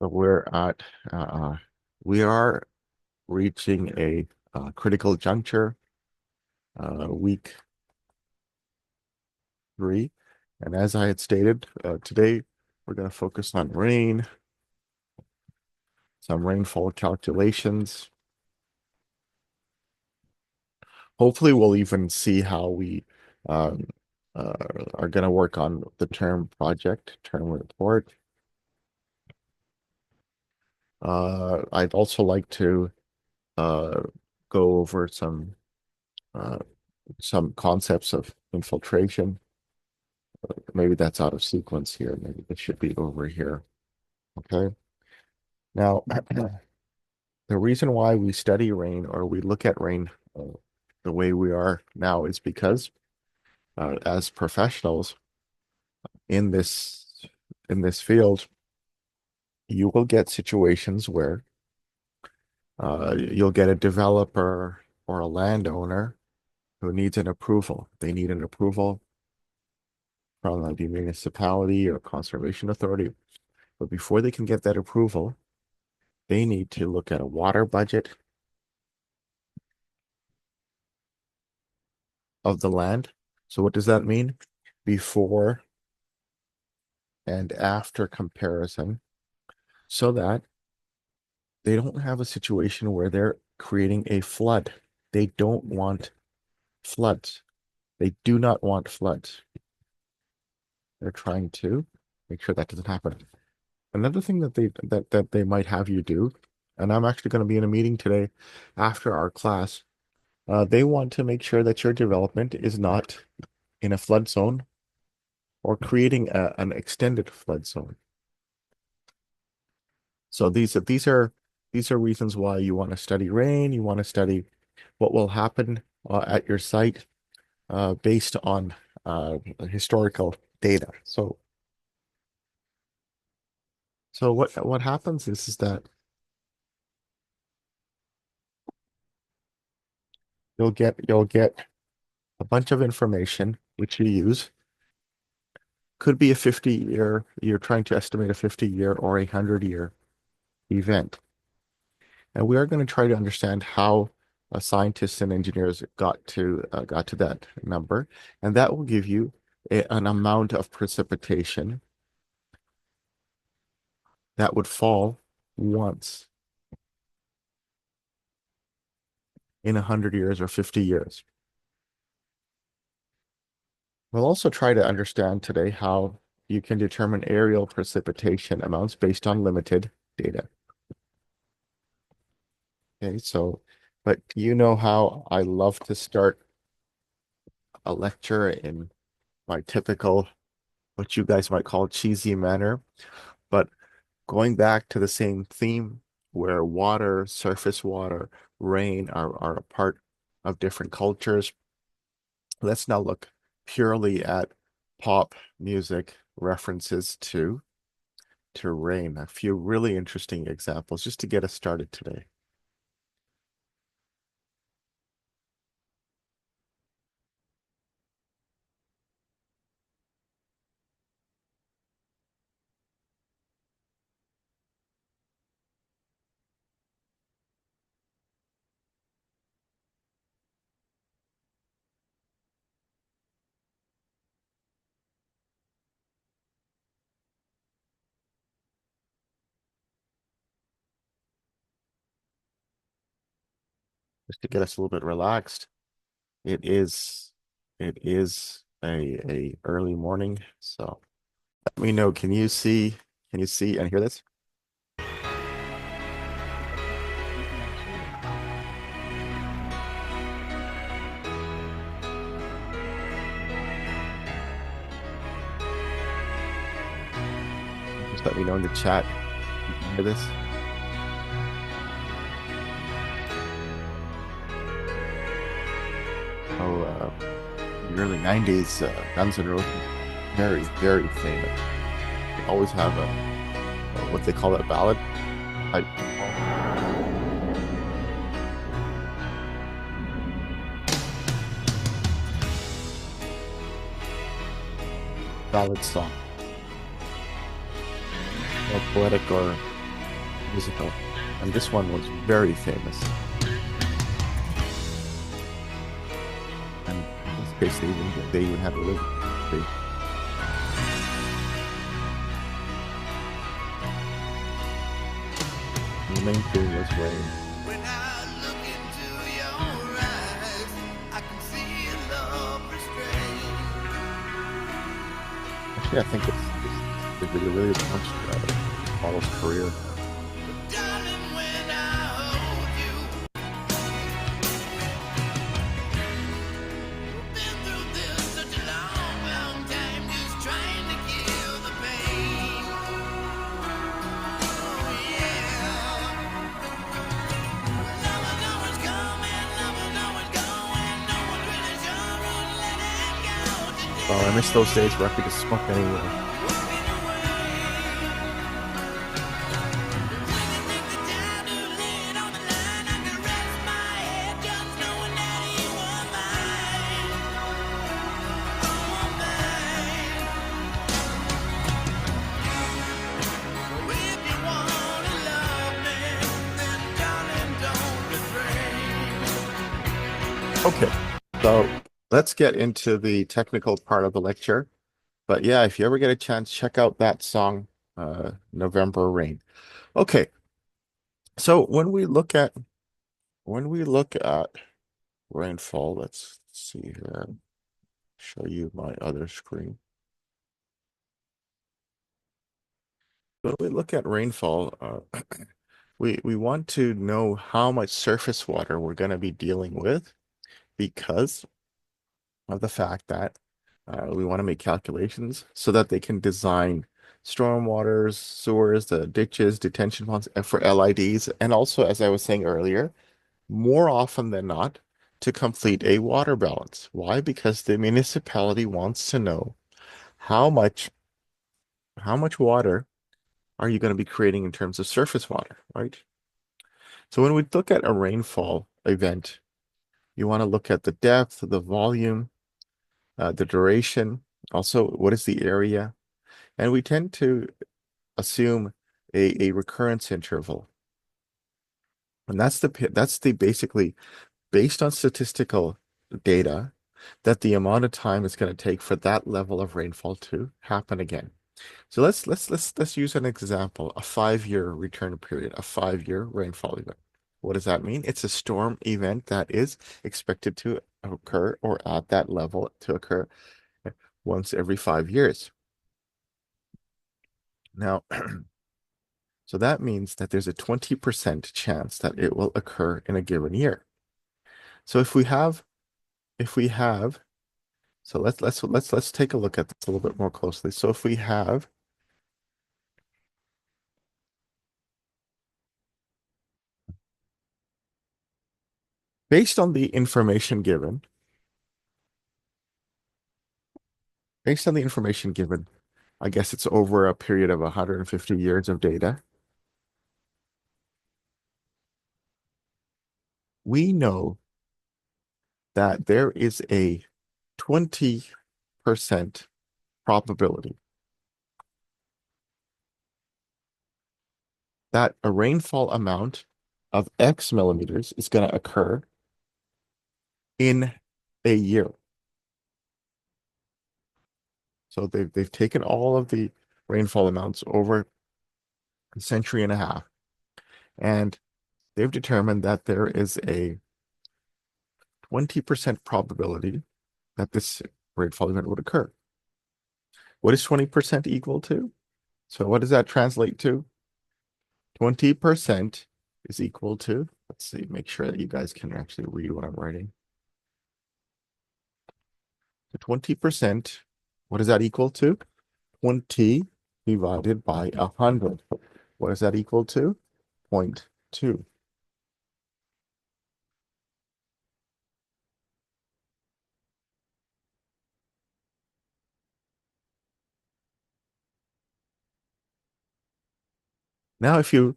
So we are reaching a critical juncture, week 3. And as I had stated, today we're going to focus on rain, some rainfall calculations. Hopefully we'll even see how we um, uh, are going to work on the term project, term report. I'd also like to uh, go over uh, some concepts of infiltration. Maybe that's out of sequence here. Maybe it should be over here. Okay. Now, the reason why we study rain or we look at rain the way we are now is because as professionals in this field, you will get situations where you'll get a developer or a landowner who needs an approval. They need an approval from the municipality or conservation authority. But before they can get that approval, they need to look at a water budget of the land. So what does that mean? Before and after comparison, so that they don't have a situation where they're creating a flood. They don't want floods. They do not want floods. They're trying to make sure that doesn't happen. Another thing that they might have you do, and I'm actually going to be in a meeting today after our class. They want to make sure that your development is not in a flood zone or creating an extended flood zone. So these are reasons why you want to study rain. You want to study what will happen at your site based on historical data. So what happens is that you'll get a bunch of information which you use. Could be a 50-year, you're trying to estimate a 50-year or a 100-year event. And we are going to try to understand how scientists and engineers got to that number, and that will give you an amount of precipitation that would fall once in 100 years or 50 years. We'll also try to understand today how you can determine aerial precipitation amounts based on limited data. Okay, but you know how I love to start a lecture in my typical, what you guys might call cheesy manner, but going back to the same theme where water, surface water, rain are a part of different cultures. Let's now look purely at pop music references to rain. A few really interesting examples just to get us started today. Just to get us a little bit relaxed. It is it is a early morning, so let me know. Can you see and hear this? Just let me know in the chat. You can hear this. Oh, the early 90s, Guns N' Roses, very, very famous. They always have what they call a ballad. Like, ballad song. More poetic or musical, and this one was very famous. And in this case, they even had a living. The main theme was rain. When I look into your eyes, I can see a love restrained. Actually, I think the video really launched Apollo's career. Darling, when I hold you, been through this such a long, long time, just trying to kill the pain. Oh yeah, lovers always coming, lovers always going, no one's really sure on letting go Oh, I today. miss those days where I could just smoke anywhere. Walking away. When you think the time to lay it on the line, I can rest my head just knowing that you are mine. Oh, mine. If you wanna love me, then darling, don't refrain. Okay, so let's get into the technical part of the lecture. But yeah, if you ever get a chance, check out that song, November Rain. Okay, so when we look at rainfall, let's see here. Show you my other screen. When we look at rainfall, we want to know how much surface water we're going to be dealing with because of the fact that we want to make calculations so that they can design stormwaters, sewers, the ditches, detention ponds for LIDs, and also, as I was saying earlier, more often than not, to complete a water balance. Why? Because the municipality wants to know how much how much water are you going to be creating in terms of surface water, right? So when we look at a rainfall event, you want to look at the depth, the volume, the duration, also what is the area, and we tend to assume a recurrence interval, and that's the basically based on statistical data that the amount of time it's going to take for that level of rainfall to happen again. So let's use an example, a 5-year return period, a 5-year rainfall event. What does that mean? It's a storm event that is expected to occur or at that level to occur once every 5 years. Now, so that means that there's a 20% chance that it will occur in a given year. So if we have, so let's take a look at this a little bit more closely. So if we have based on the information given, based on the information given, I guess it's over a period of 150 years of data. We know that there is a 20% probability that a rainfall amount of X millimeters is going to occur in a year. So they've taken all of the rainfall amounts over a century and a half, and they've determined that there is a 20% probability that this rainfall event would occur. What is 20% equal to? So what does that translate to? 20% is equal to, let's see, make sure that you guys can actually read what I'm writing. So 20%, what is that equal to? 20 divided by 100. What is that equal to? 0.2. Now, if you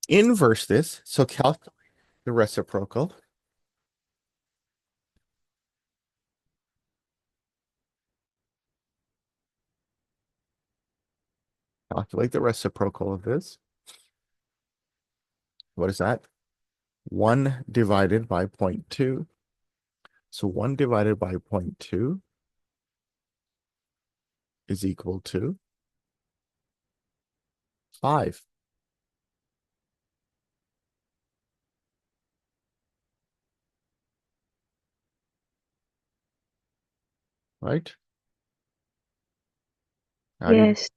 inverse this, so calculate the reciprocal. Calculate the reciprocal of this. What is that? 1 divided by zero point 0.2. So 1 divided by zero point 0.2 is equal to 5, right? How do you, Yes.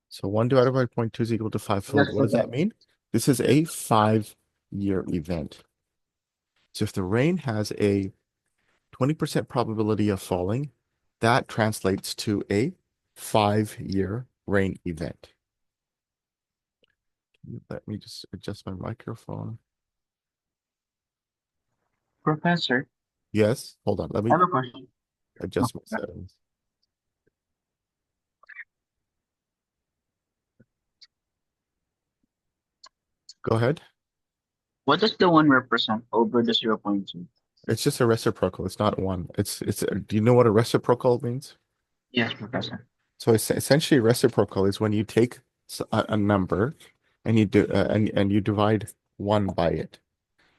so 1 divided by zero point 0.2 is equal to 5. So Yes, what does Professor. that mean? This is a 5-year event. So if the rain has a 20% probability of falling, that translates to a 5-year rain event. Let me just adjust my microphone. Professor, Yes, hold on. Let I me have a question. Oh, adjust my settings. Go ahead. what does the 1 represent over the 0.2? It's just a reciprocal. It's not one. Do you know what a reciprocal means? Yes, Professor. So it's essentially reciprocal is when you take a number and you do and you divide 1 by it.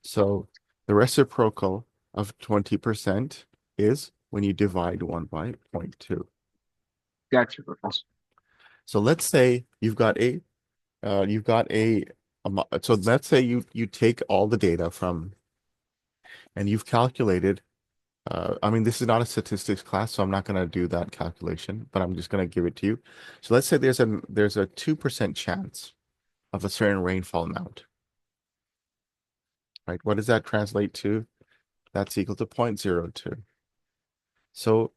So the reciprocal of 20% is when you divide 1 by zero point 0.2. Gotcha, Professor. So let's say you've got a so let's say you take all the data from and you've calculated I mean this is not a statistics class, so I'm not going to do that calculation, but I'm just going to give it to you. So let's say there's a 2% chance of a certain rainfall amount, right? What does that translate to? That's equal to 0.02. So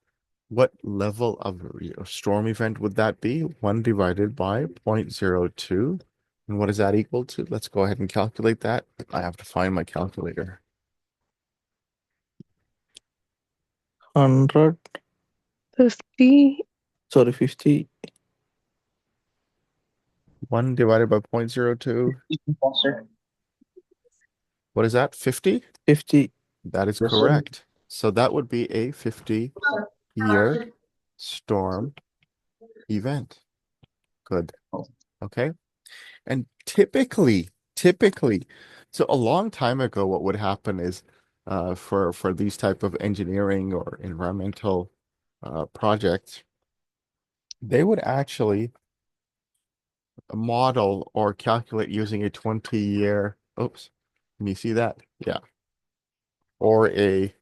what level of storm event would that be? 1 divided by 0.02. And what is that equal to? Let's go ahead and calculate that. I have to find my calculator. 100, 50. Sorry, 50. 1 divided by 0.02. Yes, Professor. What is that? 50? 50. That is Yes, sir. correct. So that would be a 50-year storm event. Good. Okay. And typically, so a long time ago, what would happen is for these type of engineering or environmental projects, they would actually model or calculate using a 20-year, oops, can you see that? Yeah. Or a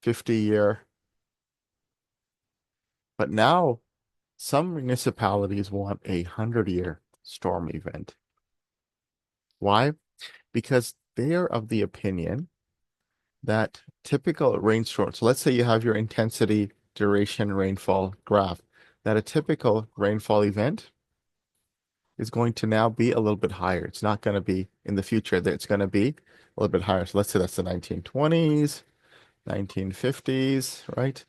50-year. But now some municipalities want a 100-year storm event. Why? Because they are of the opinion that typical rainstorm, so let's say you have your intensity, duration, rainfall graph, that a typical rainfall event is going to now be a little bit higher. It's not going to be in the future that it's going to be a little bit higher. So let's say that's the 1920s, 1950s, right?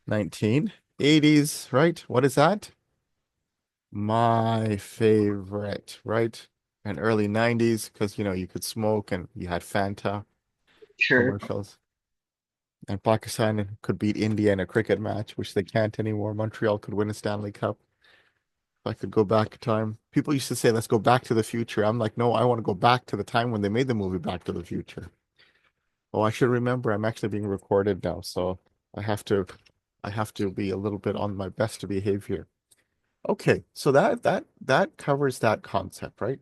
1980s, right? What is that? My favorite, right? And early 90s, because you could smoke and you had Fanta Sure. commercials. And Pakistan could beat India in a cricket match, which they can't anymore. Montreal could win a Stanley Cup. If I could go back in time. People used to say, let's go back to the future. I'm like, no, I want to go back to the time when they made the movie Back to the Future. Oh, I should remember I'm actually being recorded now, so I have to I have to be a little bit on my best behavior. Okay, so that covers that concept, right?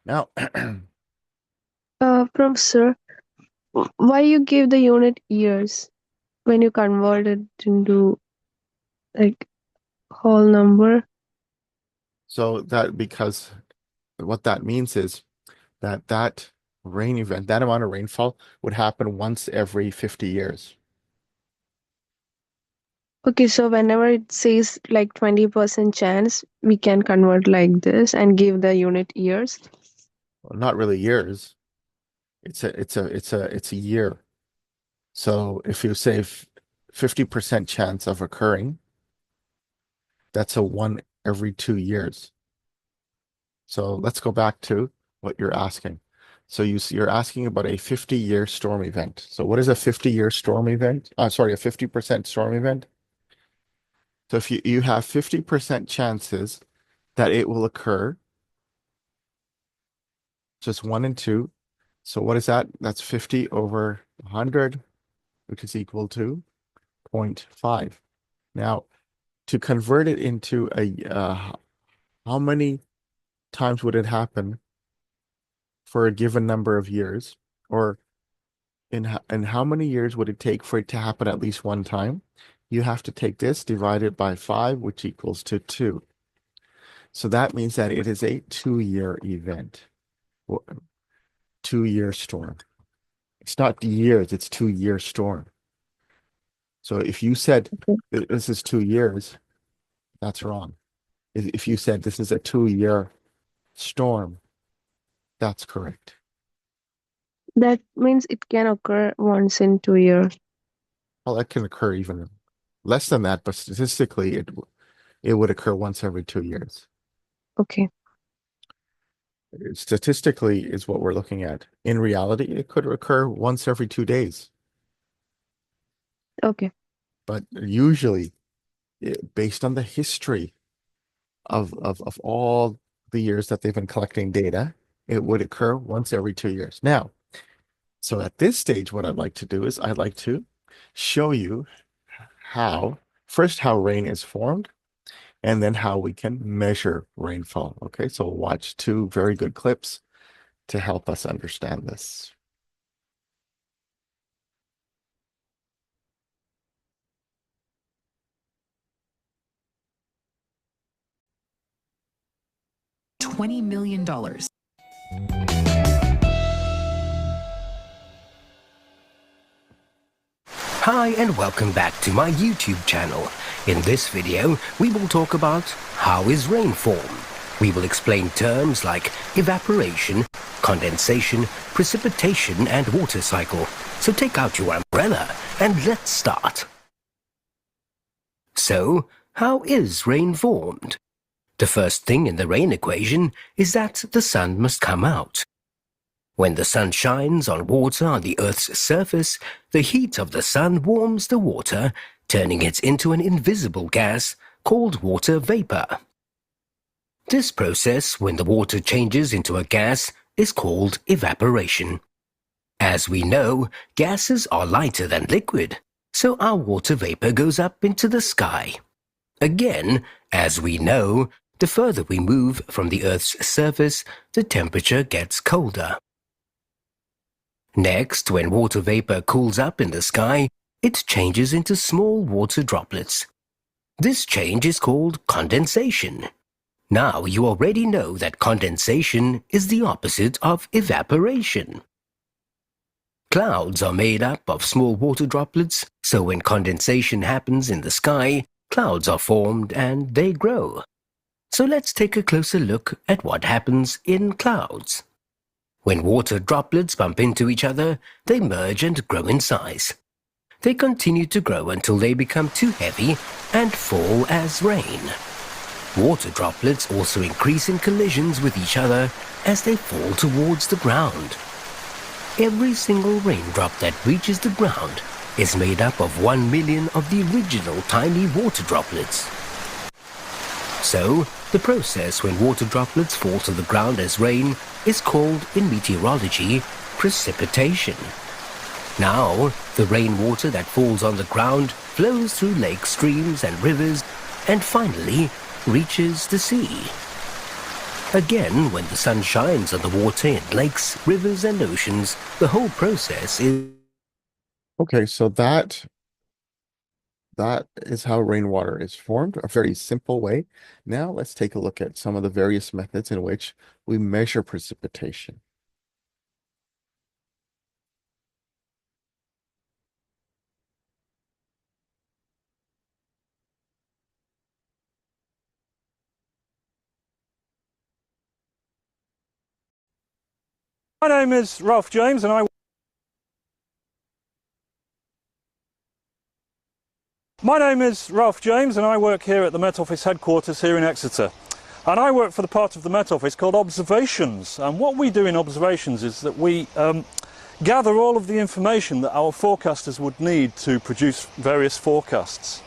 Now, Professor, why you give the unit years when you convert it into like whole number? so that because what that means is that rain event, that amount of rainfall would happen once every 50 years. Okay, so whenever it says like 20% chance, we can convert like this and give the unit years. Well, not really years. It's a year. So if you say 50% chance of occurring, that's a 1 every 2 years. So let's go back to what you're asking. So you're asking about a 50-year storm event. So what is a 50-year storm event? Sorry, a 50% storm event. So if you have 50% chances that it will occur Just 1 and 2. So what is that? That's 50 over 100, which is equal to 0.5. Now, to convert it into how many times would it happen for a given number of years, or in how many years would it take for it to happen at least one time? You have to take this divided by 5, which equals to 2. So that means that it is a 2-year event, 2-year storm. It's not years, it's 2-year storm. So if you said this is 2 years, that's wrong. If you said this is a 2-year storm, that's correct. That means it can occur once in 2 years. Well, that can occur even less than that, but statistically, it would occur once every 2 years. Okay. Statistically is what we're looking at. In reality, it could occur once every 2 days. Okay. But usually, based on the history of all the years that they've been collecting data, it would occur once every 2 years. Now, so at this stage, what I'd like to do is I'd like to show you first how rain is formed, and then how we can measure rainfall. Okay, so we'll watch 2 very good clips to help us understand this. $20 million. Hi and welcome back to my YouTube channel. In this video, we will talk about how is rain formed. We will explain terms like evaporation, condensation, precipitation and water cycle. So take out your umbrella and let's start. So, how is rain formed? The first thing in the rain equation is that the sun must come out. When the sun shines on water on the Earth's surface, the heat of the sun warms the water, turning it into an invisible gas called water vapor. This process, when the water changes into a gas, is called evaporation. As we know, gases are lighter than liquid, so our water vapor goes up into the sky. Again, as we know, the further we move from the Earth's surface, the temperature gets colder. Next, when water vapor cools up in the sky, it changes into small water droplets. This change is called condensation. Now you already know that condensation is the opposite of evaporation. Clouds are made up of small water droplets, so when condensation happens in the sky, clouds are formed and they grow. So let's take a closer look at what happens in clouds. When water droplets bump into each other, they merge and grow in size. They continue to grow until they become too heavy and fall as rain. Water droplets also increase in collisions with each other as they fall towards the ground. Every single raindrop that reaches the ground is made up of 1 million of the original tiny water droplets. So, the process when water droplets fall to the ground as rain is called in meteorology precipitation. Now, the rainwater that falls on the ground flows through lakes, streams and rivers and finally reaches the sea. Again, when the sun shines on the water in lakes, rivers and oceans, the whole process is... Okay, so that is how rainwater is formed, a very simple way. Now let's take a look at some of the various methods in which we measure precipitation. My name is Ralph James and I work here at the Met Office headquarters here in Exeter. And I work for the part of the Met Office called Observations. And what we do in Observations is that we gather all of the information that our forecasters would need to produce various forecasts.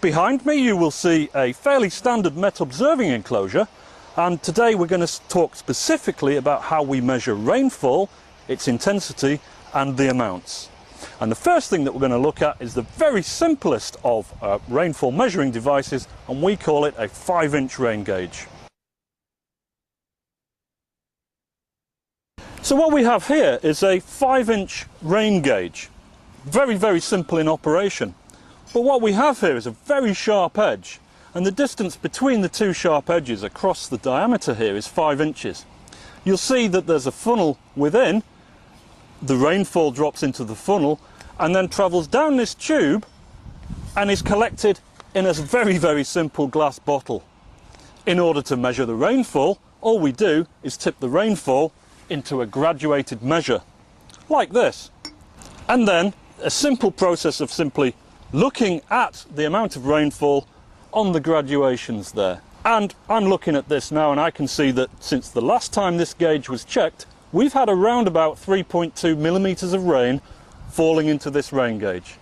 Behind me you will see a fairly standard Met observing enclosure. And today we're going to talk specifically about how we measure rainfall, its intensity and the amounts. And the first thing that we're going to look at is the very simplest of rainfall measuring devices, and we call it a 5-inch rain gauge. So what we have here is a 5-inch rain gauge. Very, very simple in operation. But what we have here is a very sharp edge, and the distance between the two sharp edges across the diameter here is 5 inches. You'll see that there's a funnel within. The rainfall drops into the funnel and then travels down this tube and is collected in a very, very simple glass bottle. In order to measure the rainfall, all we do is tip the rainfall into a graduated measure, like this. And then a simple process of simply looking at the amount of rainfall on the graduations there. And I'm looking at this now and I can see that since the last time this gauge was checked, we've had around about 3.2 millimeters of rain falling into this rain gauge.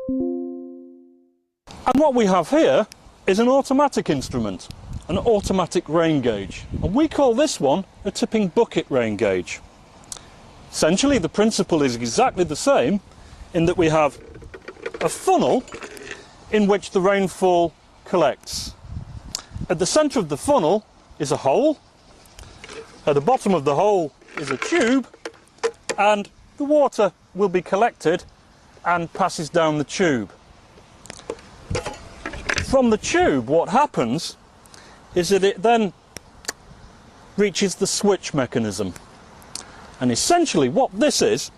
And what we have here is an automatic instrument, an automatic rain gauge. And we call this one a tipping bucket rain gauge. Essentially, the principle is exactly the same in that we have a funnel in which the rainfall collects. At the centre of the funnel is a hole. At the bottom of the hole is a tube, and the water will be collected and passes down the tube. From the tube, what happens is that it then reaches the switch mechanism. And essentially what this is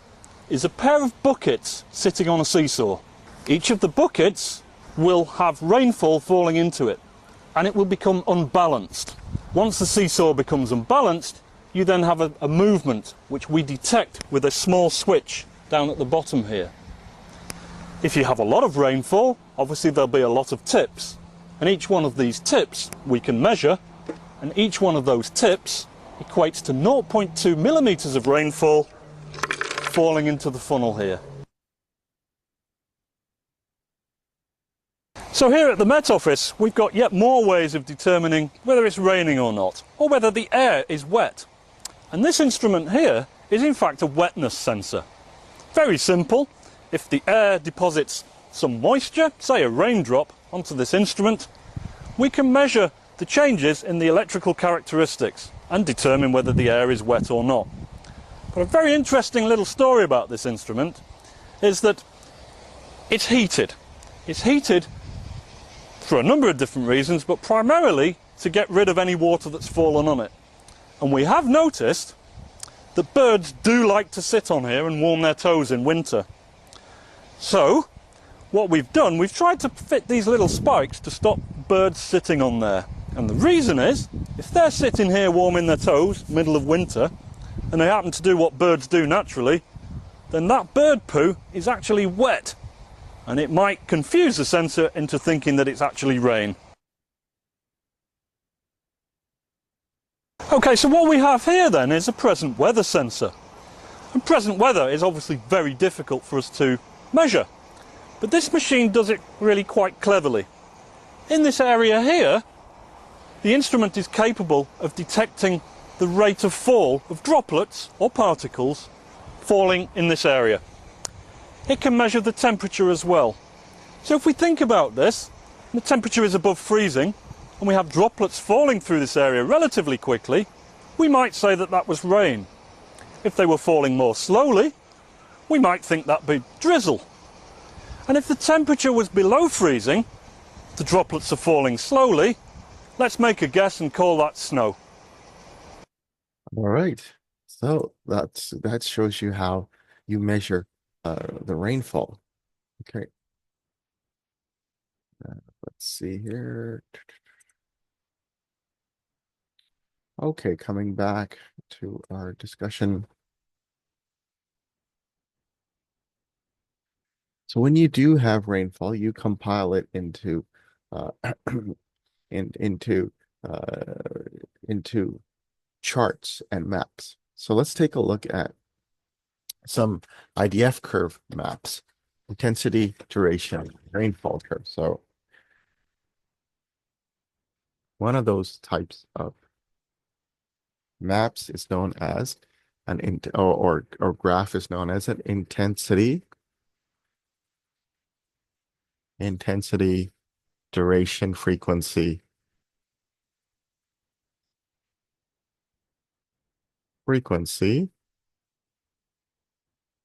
a pair of buckets sitting on a seesaw. Each of the buckets will have rainfall falling into it, and it will become unbalanced. Once the seesaw becomes unbalanced, you then have a movement which we detect with a small switch down at the bottom here. If you have a lot of rainfall, obviously there'll be a lot of tips, and each one of these tips we can measure, and each one of those tips equates to 0.2 millimeters of rainfall falling into the funnel here. So here at the Met Office, we've got yet more ways of determining whether it's raining or not, or whether the air is wet. And this instrument here is in fact a wetness sensor. Very simple. If the air deposits some moisture, say a raindrop, onto this instrument, we can measure the changes in the electrical characteristics and determine whether the air is wet or not. But a very interesting little story about this instrument is that it's heated. It's heated for a number of different reasons, but primarily to get rid of any water that's fallen on it. And we have noticed that birds do like to sit on here and warm their toes in winter. So what we've done, we've tried to fit these little spikes to stop birds sitting on there. And the reason is, if they're sitting here warming their toes, middle of winter, and they happen to do what birds do naturally, then that bird poo is actually wet. And it might confuse the sensor into thinking that it's actually rain. Okay, so what we have here then is a present weather sensor. And present weather is obviously very difficult for us to measure. But this machine does it really quite cleverly. In this area here, the instrument is capable of detecting the rate of fall of droplets or particles falling in this area. It can measure the temperature as well. So if we think about this, the temperature is above freezing and we have droplets falling through this area relatively quickly, we might say that that was rain. If they were falling more slowly, we might think that'd be drizzle. And if the temperature was below freezing, the droplets are falling slowly, let's make a guess and call that snow. All right. So that shows you how you measure the rainfall. Okay. Let's see here. Okay, coming back to our discussion. So when you do have rainfall, you compile it into into charts and maps. So let's take a look at some IDF curve maps, intensity, duration, rainfall curve. So One of those types of maps is known as or graph is known as an intensity, duration, frequency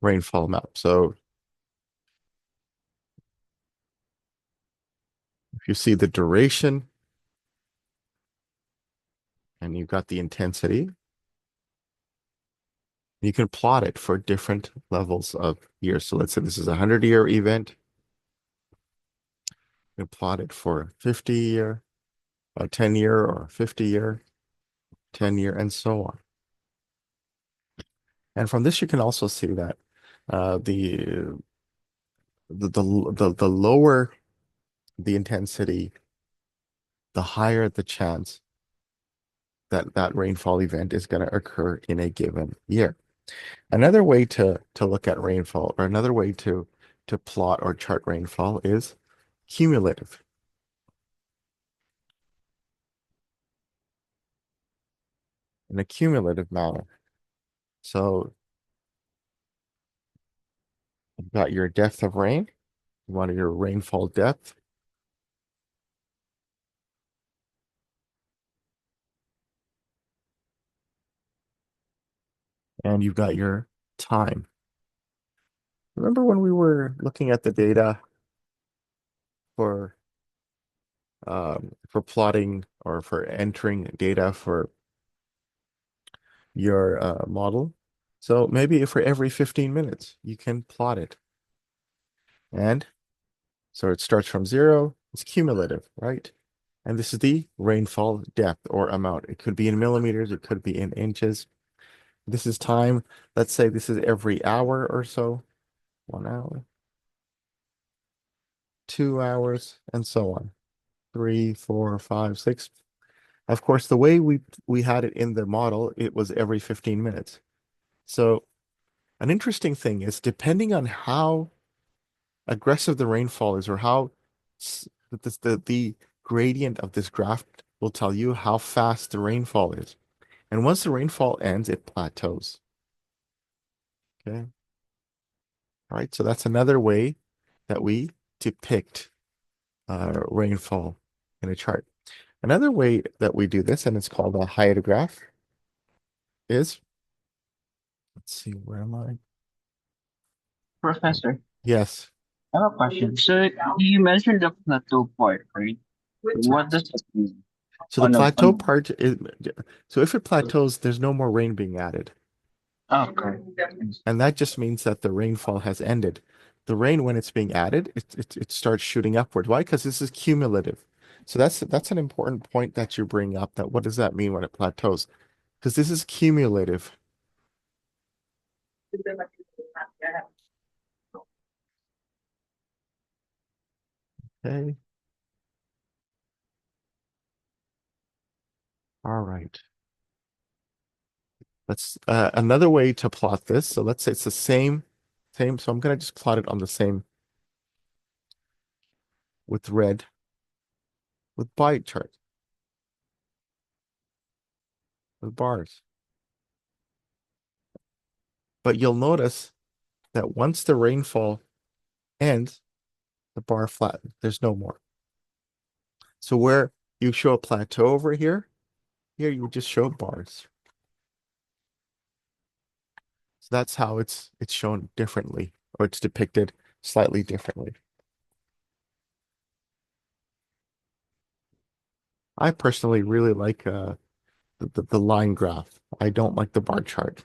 rainfall map. So if you see the duration and you've got the intensity, you can plot it for different levels of years. So let's say this is a 100-year event. You can plot it for a 50-year, a 10-year, or a 50-year, 10-year, and so on. And from this, you can also see that the lower the intensity, the higher the chance that that rainfall event is going to occur in a given year. Another way to look at rainfall, or another way to plot or chart rainfall, is cumulative. In a cumulative manner. So you've got your depth of rain, you want your rainfall depth. And you've got your time. Remember when we were looking at the data for plotting or for entering data for your model? So maybe for every 15 minutes, you can plot it. And so it starts from 0, it's cumulative, right? And this is the rainfall depth or amount. It could be in millimeters, it could be in inches. This is time. Let's say this is every hour or so. 1 hour, 2 hours, and so on. 3, 4, 5, 6. Of course, the way we had it in the model, it was every 15 minutes. So an interesting thing is, depending on how aggressive the rainfall is, or how the gradient of this graph will tell you how fast the rainfall is. And once the rainfall ends, it plateaus. Okay. All right. So that's another way that we depict rainfall in a chart. Another way that we do this, and it's called a hyetograph, is, let's see, where am I? Professor, Yes. I have a question. So you mentioned the plateau part, right? What does that mean? So the On a, plateau on, part is, so if it plateaus, there's no more rain being added. okay. And that just means that the rainfall has ended. The rain, when it's being added, it starts shooting upward. Why? Because this is cumulative. So that's an important point that you bring up, that what does that mean when it plateaus? Because this is cumulative. Okay. All right. Let's another way to plot this. So let's say it's the same. So I'm gonna just plot it on the same with red with pie chart with bars. But you'll notice that once the rainfall ends, the bar flattens. There's no more. So where you show a plateau over here, here you just show bars. So that's how it's shown differently, or it's depicted slightly differently. I personally really like the line graph. I don't like the bar chart.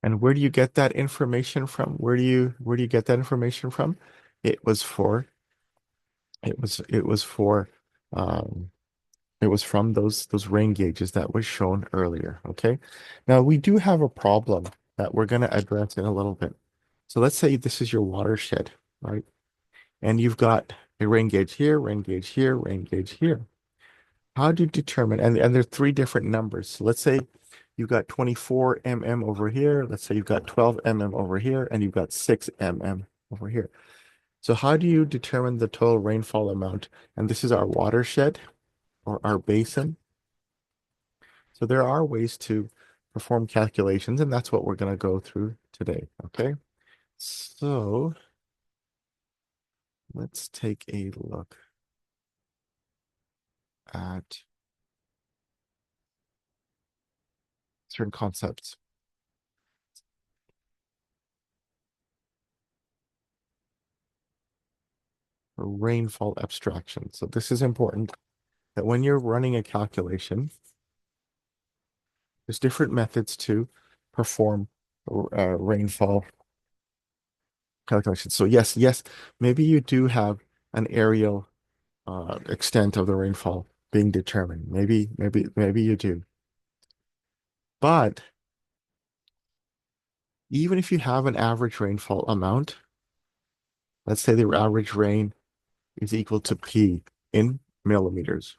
And where do you get that information from? Where do you get that information from? It was for it was it was for um it was from those rain gauges that was shown earlier. Okay. Now we do have a problem that we're going to address in a little bit. So let's say this is your watershed, right? And you've got a rain gauge here, rain gauge here, rain gauge here. How do you determine, and there are 3 different numbers. So let's say you've got 24 mm over here. Let's say you've got 12 mm over here, and you've got 6 mm over here. So how do you determine the total rainfall amount? And this is our watershed or our basin. So there are ways to perform calculations, and that's what we're going to go through today, okay? So let's take a look at certain concepts. Rainfall abstraction. So this is important that when you're running a calculation, there's different methods to perform rainfall calculations. So yes, maybe you do have an aerial extent of the rainfall being determined. Maybe you do. But even if you have an average rainfall amount, let's say the average rain is equal to P in millimeters.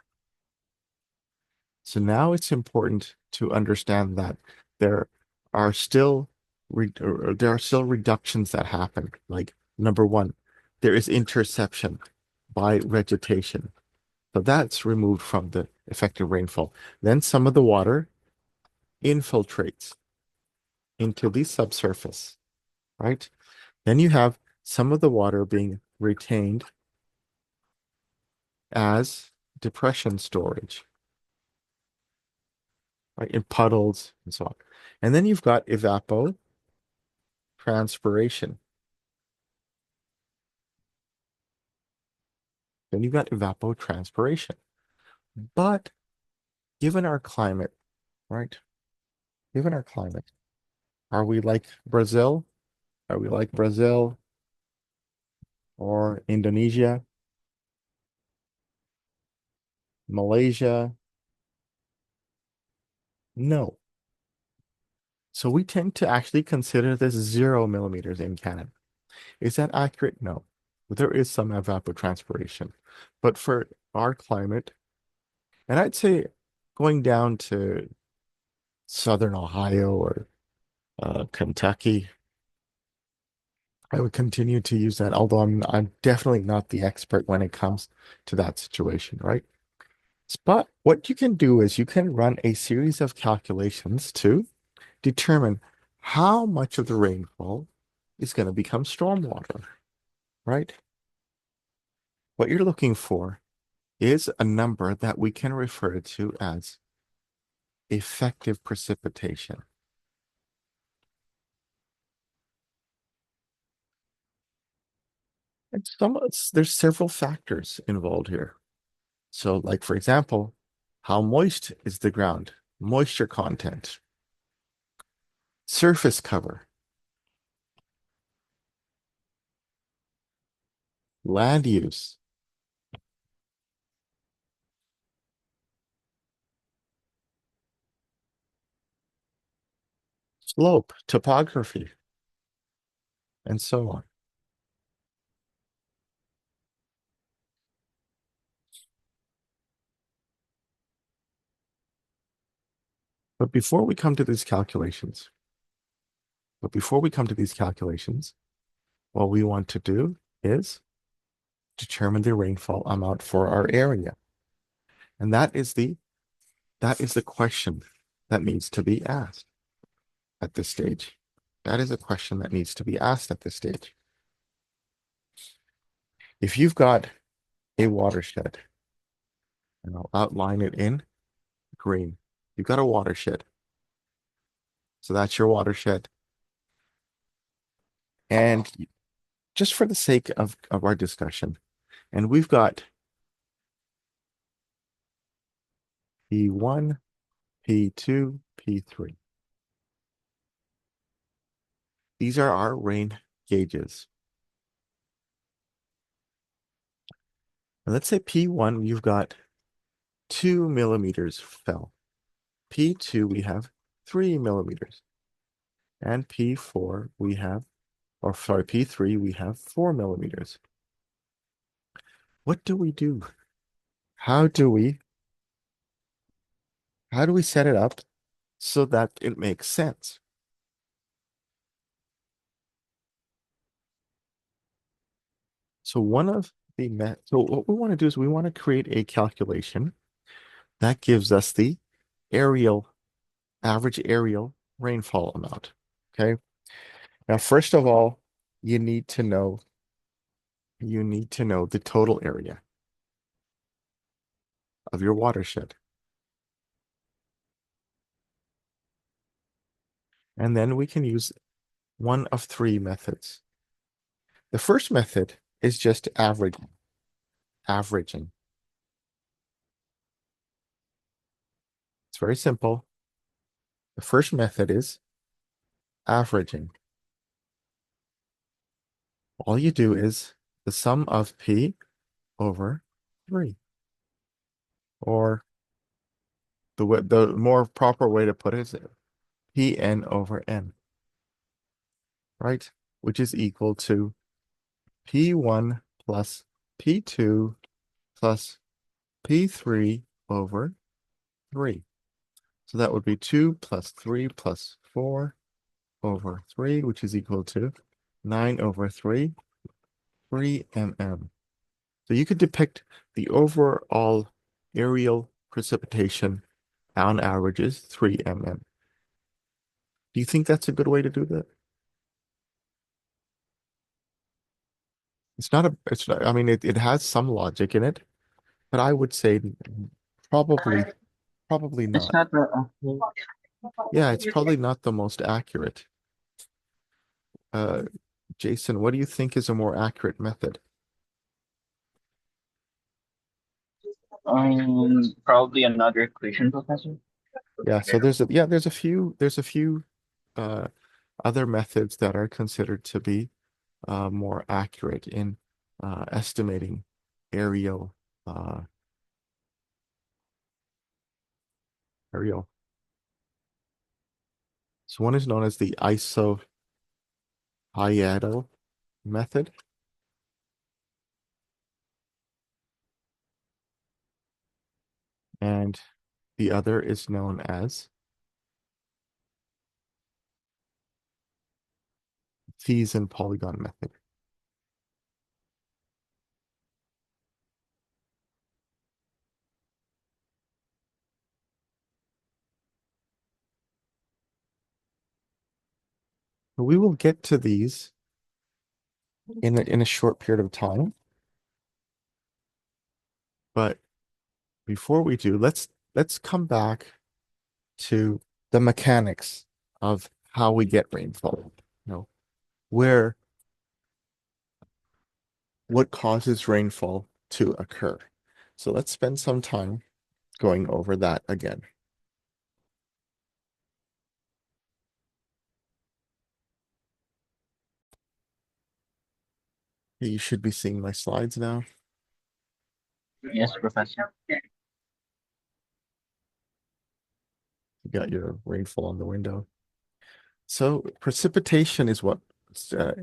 So now it's important to understand that there are still reductions that happen. Like number one, there is interception by vegetation. So that's removed from the effective rainfall. Then some of the water infiltrates into the subsurface, right? Then you have some of the water being retained as depression storage, right? In puddles and so on. And then you've got evapotranspiration. Then you've got evapotranspiration. But given our climate, right? Given our climate, are we like Brazil? Are we like Brazil or Indonesia, Malaysia? No. So we tend to actually consider this 0 millimeters in Canada. Is that accurate? No. There is some evapotranspiration. But for our climate, and I'd say going down to southern Ohio or Kentucky, I would continue to use that, although I'm definitely not the expert when it comes to that situation, right? But what you can do is you can run a series of calculations to determine how much of the rainfall is going to become stormwater, right? What you're looking for is a number that we can refer to as effective precipitation. And there's several factors involved here. So, like for example, how moist is the ground? Moisture content, surface cover, land use, slope, topography, and so on. But before we come to these calculations, what we want to do is determine the rainfall amount for our area. And that is the question that needs to be asked at this stage. That is a question that needs to be asked at this stage. If you've got a watershed, and I'll outline it in green, you've got a watershed. So that's your watershed. And just for the sake of our discussion, and we've got P1, P2, P3. These are our rain gauges. And let's say P1, you've got 2 millimeters fell. P2, we have 3 millimeters. And P4, P3, we have 4 millimeters. What do we do? How do we set it up so that it makes sense. So so what we want to do is we want to create a calculation that gives us the aerial average aerial rainfall amount. Okay. Now, first of all, you need to know the total area of your watershed. And then we can use one of three methods. The first method is just averaging. It's very simple. The first method is averaging. All you do is the sum of P over 3. Or the more proper way to put it is Pn over n, right? Which is equal to P1 plus P2 plus P3 over 3. So that would be 2 plus 3 plus 4 over 3, which is equal to 9 over 3 mm. So you could depict the overall aerial precipitation on average is 3 mm. Do you think that's a good way to do that? It's not, I mean, it has some logic in it, but I would say probably, probably It's not. not Yeah, it's probably not the most accurate. Uh, Jason, what do you think is a more accurate method? probably another equation, Professor. Yeah, so there's a few uh other methods that are considered to be more accurate in estimating aerial uh aerial. So one is known as the iso-hyadal method, and the other is known as Thiessen polygon method. We will get to these in a short period of time, but before we do, let's come back to the mechanics of how we get rainfall. You know, where what causes rainfall to occur. So let's spend some time going over that again. You should be seeing my slides now. Yes, Professor. You got your rainfall on the window. So precipitation is what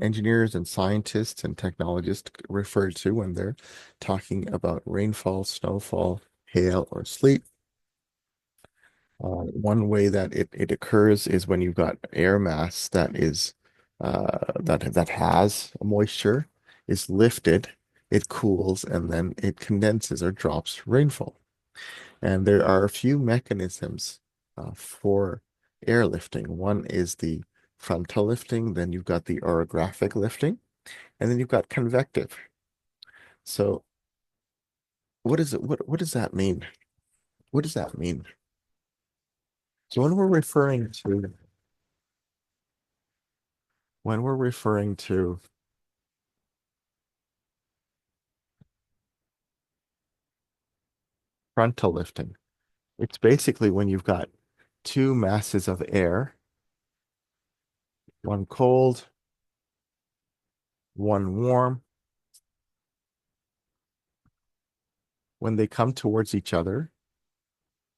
engineers and scientists and technologists refer to when they're talking about rainfall, snowfall, hail, or sleet. One way that it occurs is when you've got air mass that is that has moisture is lifted, it cools, and then it condenses or drops rainfall. And there are a few mechanisms for airlifting. One is the frontal lifting, then you've got the orographic lifting, and then you've got convective. So what is it? What does that mean? What does that mean? So when we're referring to frontal lifting, it's basically when you've got two masses of air, one cold, one warm. When they come towards each other,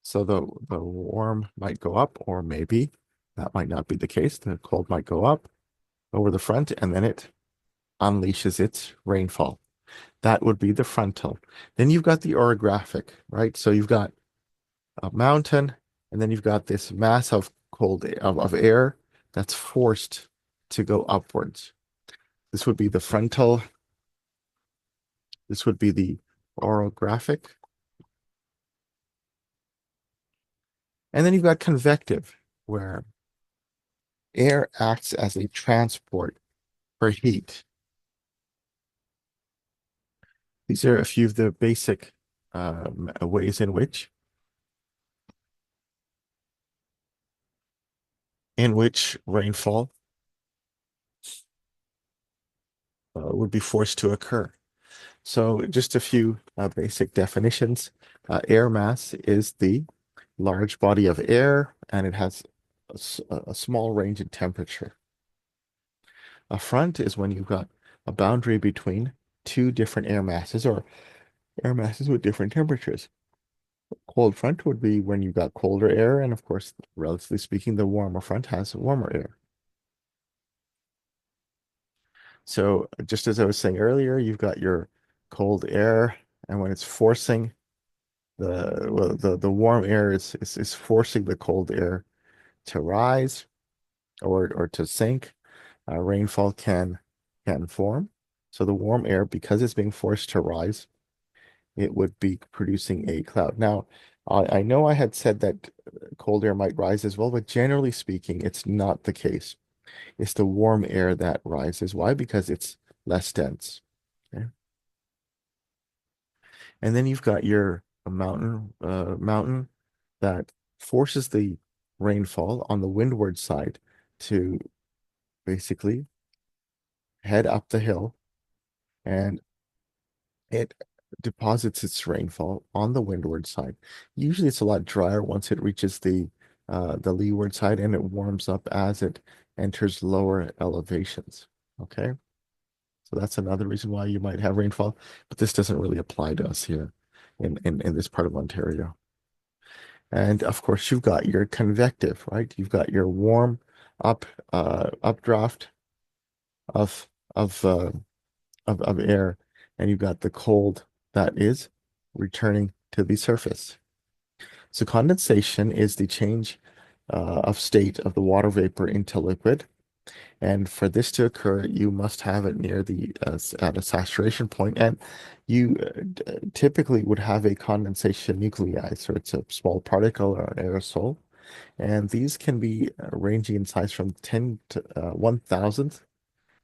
so the warm might go up, or maybe that might not be the case. The cold might go up over the front, and then it unleashes its rainfall. That would be the frontal. Then you've got the orographic, right? So you've got a mountain, and then you've got this mass of of air that's forced to go upwards. This would be the frontal. This would be the orographic. And then you've got convective, where air acts as a transport for heat. These are a few of the basic ways in which rainfall would be forced to occur. So just a few basic definitions. Air mass is the large body of air, and it has a small range in temperature. A front is when you've got a boundary between two different air masses or air masses with different temperatures. Cold front would be when you've got colder air, and of course, relatively speaking, the warmer front has warmer air. So just as I was saying earlier, you've got your cold air, and when it's forcing the warm air is forcing the cold air to rise or to sink. Rainfall can form. So the warm air, because it's being forced to rise, it would be producing a cloud. Now, I know I had said that cold air might rise as well, but generally speaking, it's not the case. It's the warm air that rises. Why? Because it's less dense. Okay. And then you've got your mountain that forces the rainfall on the windward side to basically head up the hill, and it deposits its rainfall on the windward side. Usually it's a lot drier once it reaches the leeward side, and it warms up as it enters lower elevations. Okay. So that's another reason why you might have rainfall, but this doesn't really apply to us here in this part of Ontario. And of course, you've got your convective, right? You've got your warm updraft of of, uh, of air, and you've got the cold that is returning to the surface. So condensation is the change of state of the water vapor into liquid. And for this to occur, you must have it near the at a saturation point, and you typically would have a condensation nuclei. So it's a small particle or an aerosol, and these can be ranging in size from 10 to 1,000th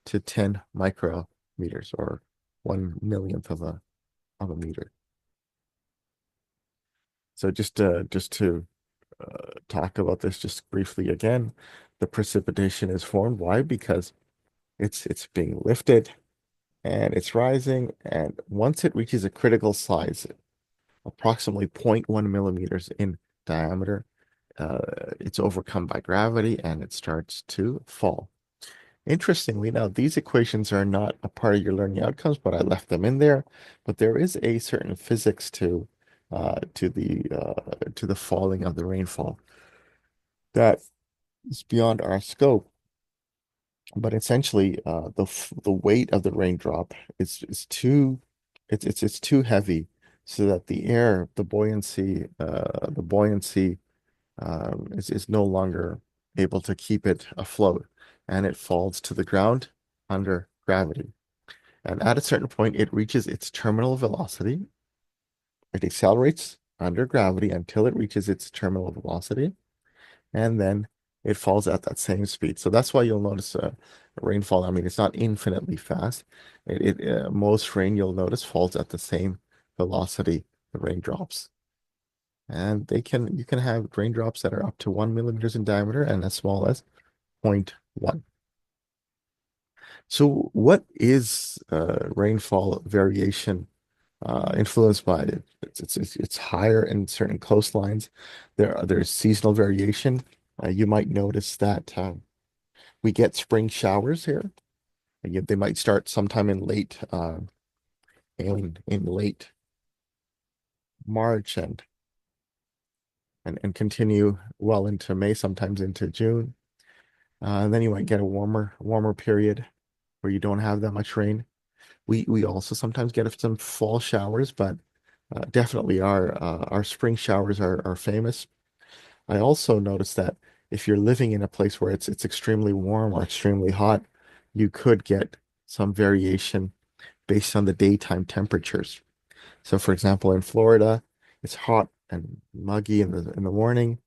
to 10 micrometers, or 1 millionth of a meter. So just to talk about this just briefly again, the precipitation is formed. Why? Because it's being lifted and it's rising, and once it reaches a critical size, approximately 0.1 millimeters in diameter, it's overcome by gravity and it starts to fall. Interestingly, now these equations are not a part of your learning outcomes, but I left them in there. But there is a certain physics to the falling of the rainfall that is beyond our scope. But essentially, the weight of the raindrop is too it's too heavy, so that the buoyancy is no longer able to keep it afloat, and it falls to the ground under gravity. And at a certain point, it reaches its terminal velocity. It accelerates under gravity until it reaches its terminal velocity, and then it falls at that same speed. So that's why you'll notice rainfall. I mean, it's not infinitely fast. Most rain you'll notice falls at the same velocity the raindrops. And you can have raindrops that are up to 1 millimeters in diameter and as small as 0.1. So what is rainfall variation influenced by it? It's higher in certain coastlines. There's seasonal variation. You might notice that we get spring showers here. They might start sometime in late March and continue well into May, sometimes into June. And then you might get a warmer period where you don't have that much rain. We also sometimes get some fall showers, but definitely our spring showers are famous. I also noticed that if you're living in a place where it's extremely warm or extremely hot, you could get some variation based on the daytime temperatures. So for example, in Florida, it's hot and muggy in the morning.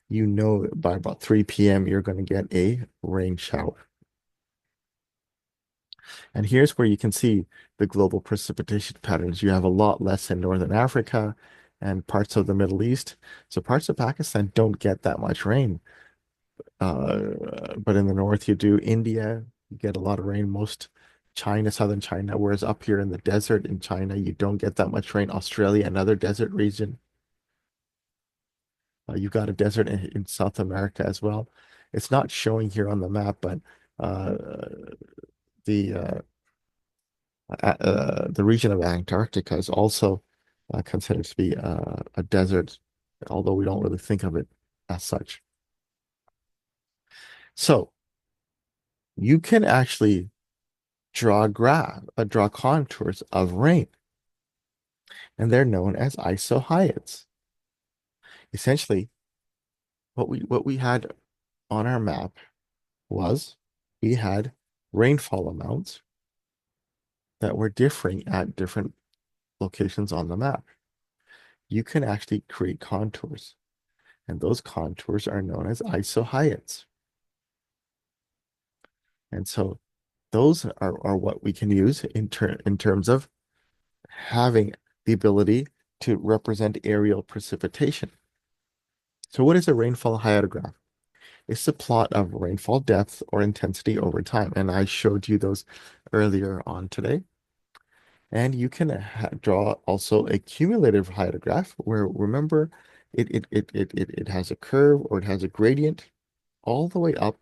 You know by about 3 p.m. you're going to get a rain shower. And here's where you can see the global precipitation patterns. You have a lot less in Northern Africa and parts of the Middle East. So parts of Pakistan don't get that much rain. But in the north, you do. India, you get a lot of rain. Most China, southern China, whereas up here in the desert in China, you don't get that much rain. Australia, another desert region. You've got a desert in South America as well. It's not showing here on the map, but uh, the the region of Antarctica is also considered to be a desert, although we don't really think of it as such. So you can actually draw contours of rain, and they're known as isohyads. Essentially, what we had on our map was we had rainfall amounts that were differing at different locations on the map. You can actually create contours, and those contours are known as isohyads. And so those are what we can use in terms of having the ability to represent aerial precipitation. So what is a rainfall hyadograph? It's the plot of rainfall depth or intensity over time. And I showed you those earlier on today. And you can draw also a cumulative hyadograph where, remember, it has a curve or it has a gradient all the way up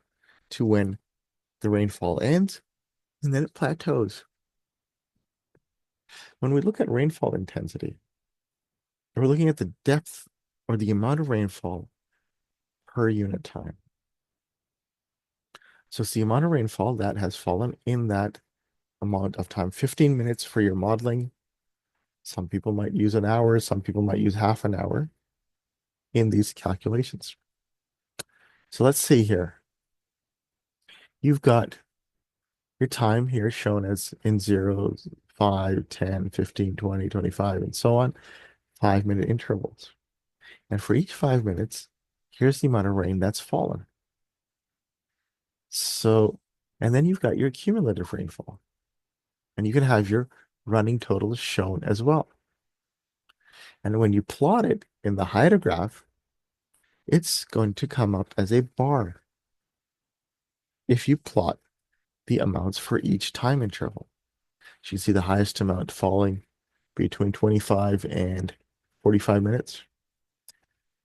to when the rainfall ends and then it plateaus. When we look at rainfall intensity, we're looking at the depth or the amount of rainfall per unit time. So it's the amount of rainfall that has fallen in that amount of time. 15 minutes for your modeling. Some people might use an hour, some people might use half an hour in these calculations. So let's see here. You've got your time here shown as in zeros, 5, 10, 15, 20, 25, and so on, 5-minute intervals. And for each 5 minutes, here's the amount of rain that's fallen. So, and then you've got your cumulative rainfall. And you can have your running totals shown as well. And when you plot it in the hyadograph, it's going to come up as a bar if you plot the amounts for each time interval. So you see the highest amount falling between 25 and 45 minutes.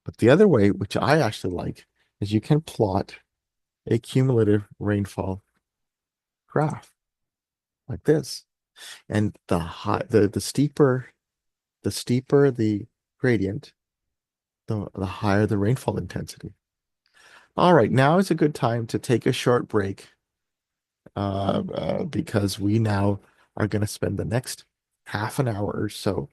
But the other way, which I actually like, is you can plot a cumulative rainfall graph like this. And the steeper the gradient, the higher the rainfall intensity. All right, now is a good time to take a short break because we now are going to spend the next half an hour or so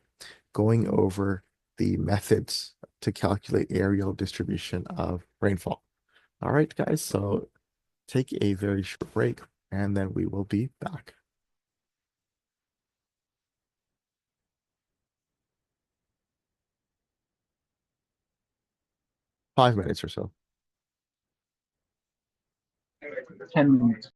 going over the methods to calculate areal distribution of rainfall. All right, guys, so take a very short break and then we will be back. 5 minutes or so. 10 minutes.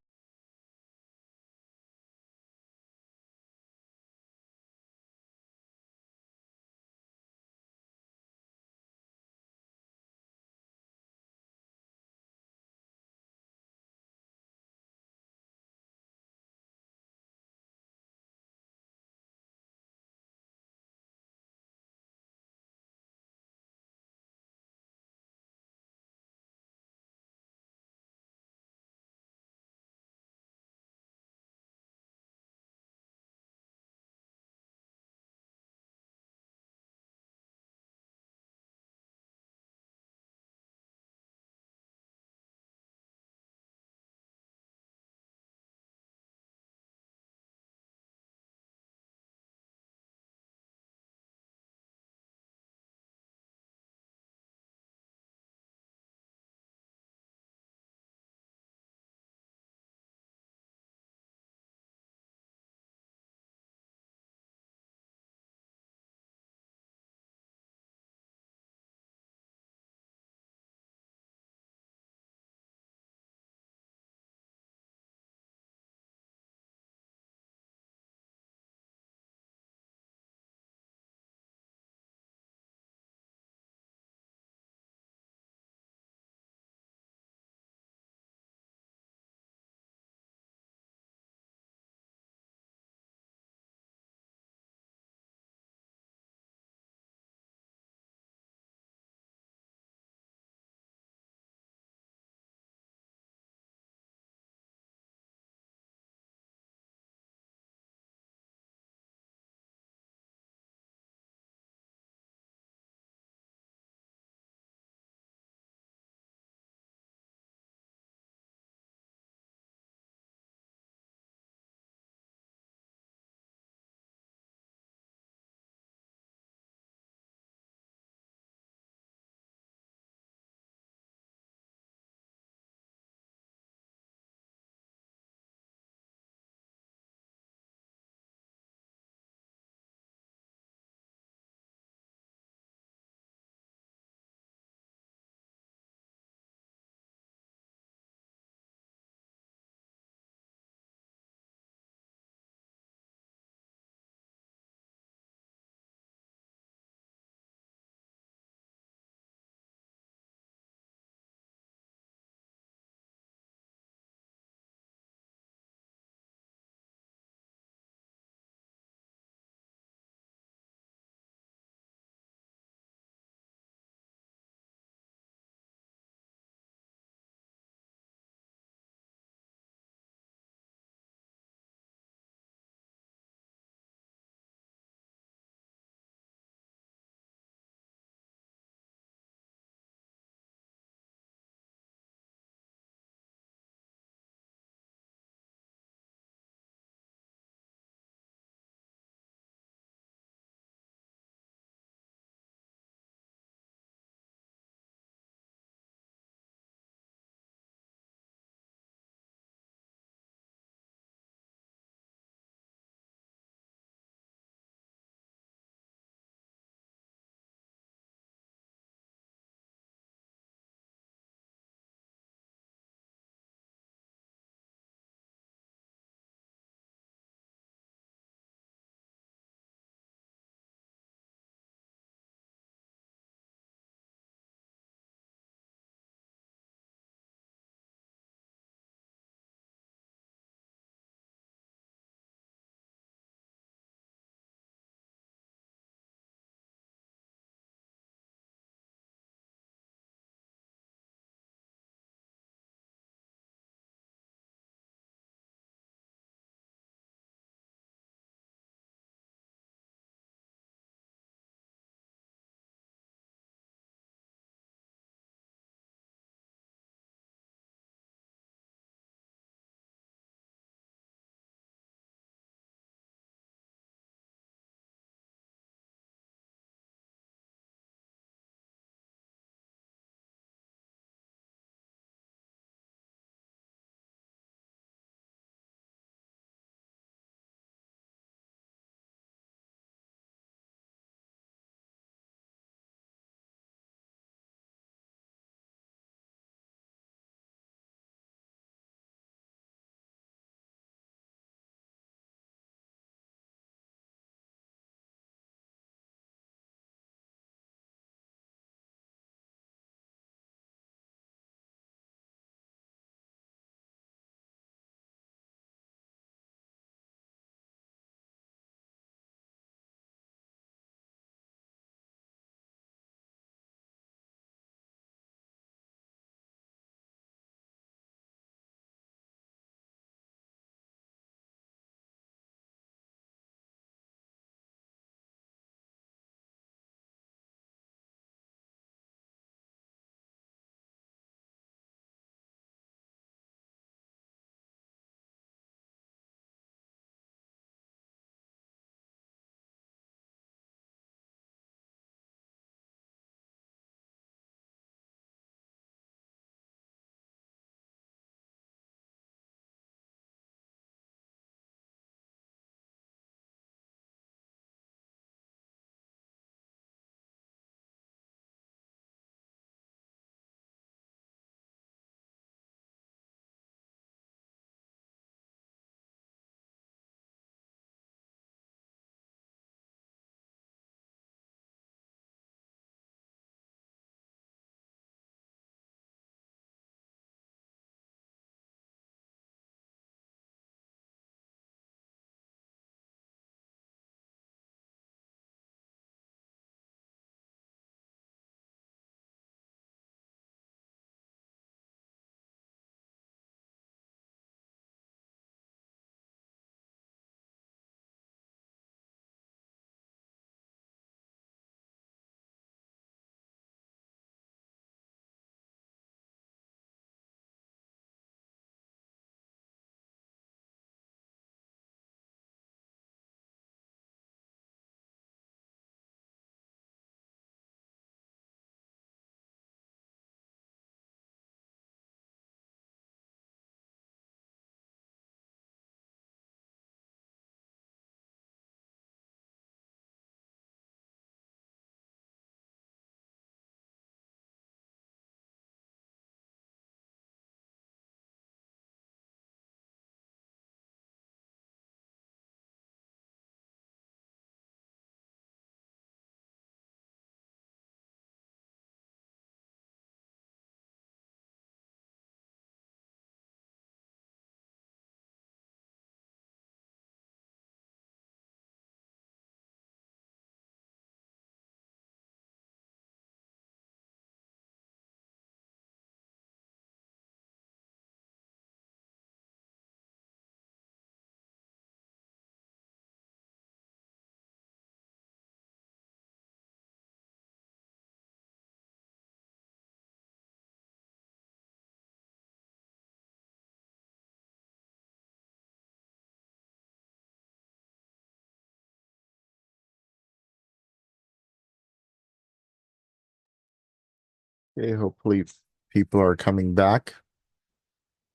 Okay, hopefully people are coming back,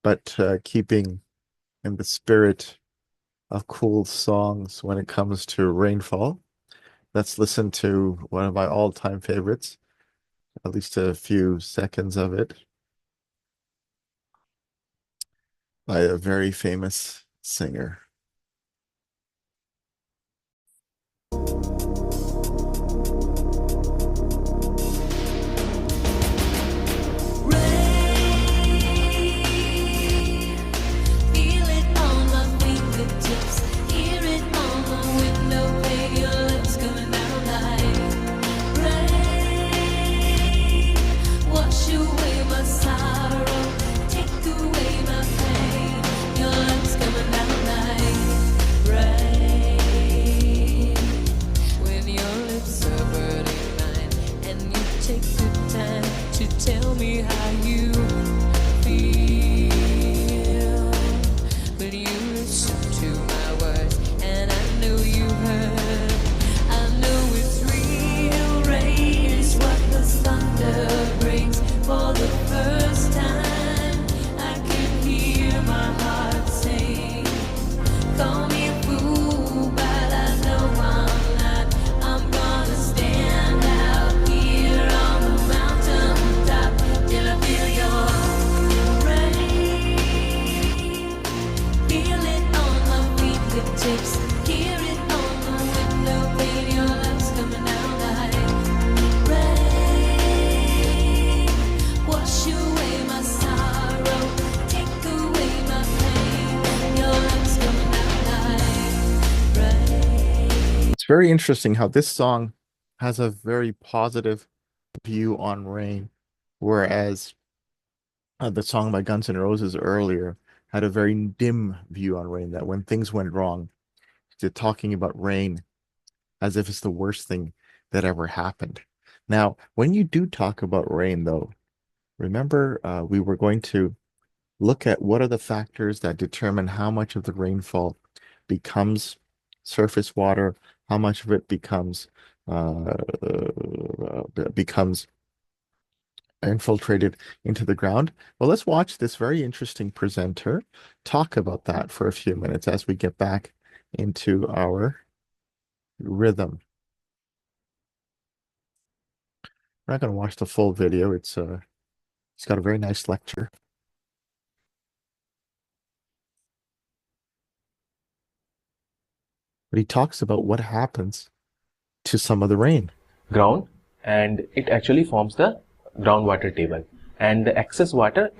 but keeping in the spirit of cool songs when it comes to rainfall, let's listen to one of my all-time favorites, at least a few seconds of it, by a very famous singer. Feel it on my fingertips, hear it on the window pane. Your lips coming down like rain. Wash away my sorrow, take away my pain. Your lips coming down like rain. When your lips are burning mine, and you take the time to tell me how you feel. But you listen to my words, and I know you heard. I know it's real. Rain is what the thunder brings. For the first time, I can hear my heart sing. Call me a fool, but I know I'm not. I'm gonna stand out here on the mountain top till I feel your rain. Feel it on my fingertips, hear it on the window pane. Your love's coming down like rain. Wash away my sorrow, take away my pain. Your love's coming down like rain. It's very interesting how this song has a very positive view on rain, whereas the song by Guns N' Roses earlier had a very dim view on rain, that when things went wrong, they're talking about rain as if it's the worst thing that ever happened. Now, when you do talk about rain, though, remember we were going to look at what are the factors that determine how much of the rainfall becomes surface water, how much of it becomes infiltrated into the ground. Well, let's watch this very interesting presenter talk about that for a few minutes as we get back into our rhythm. We're not going to watch the full video. It's got a very nice lecture. But he talks about what happens to some of the rain. Ground, and it actually forms the groundwater table, and the excess water,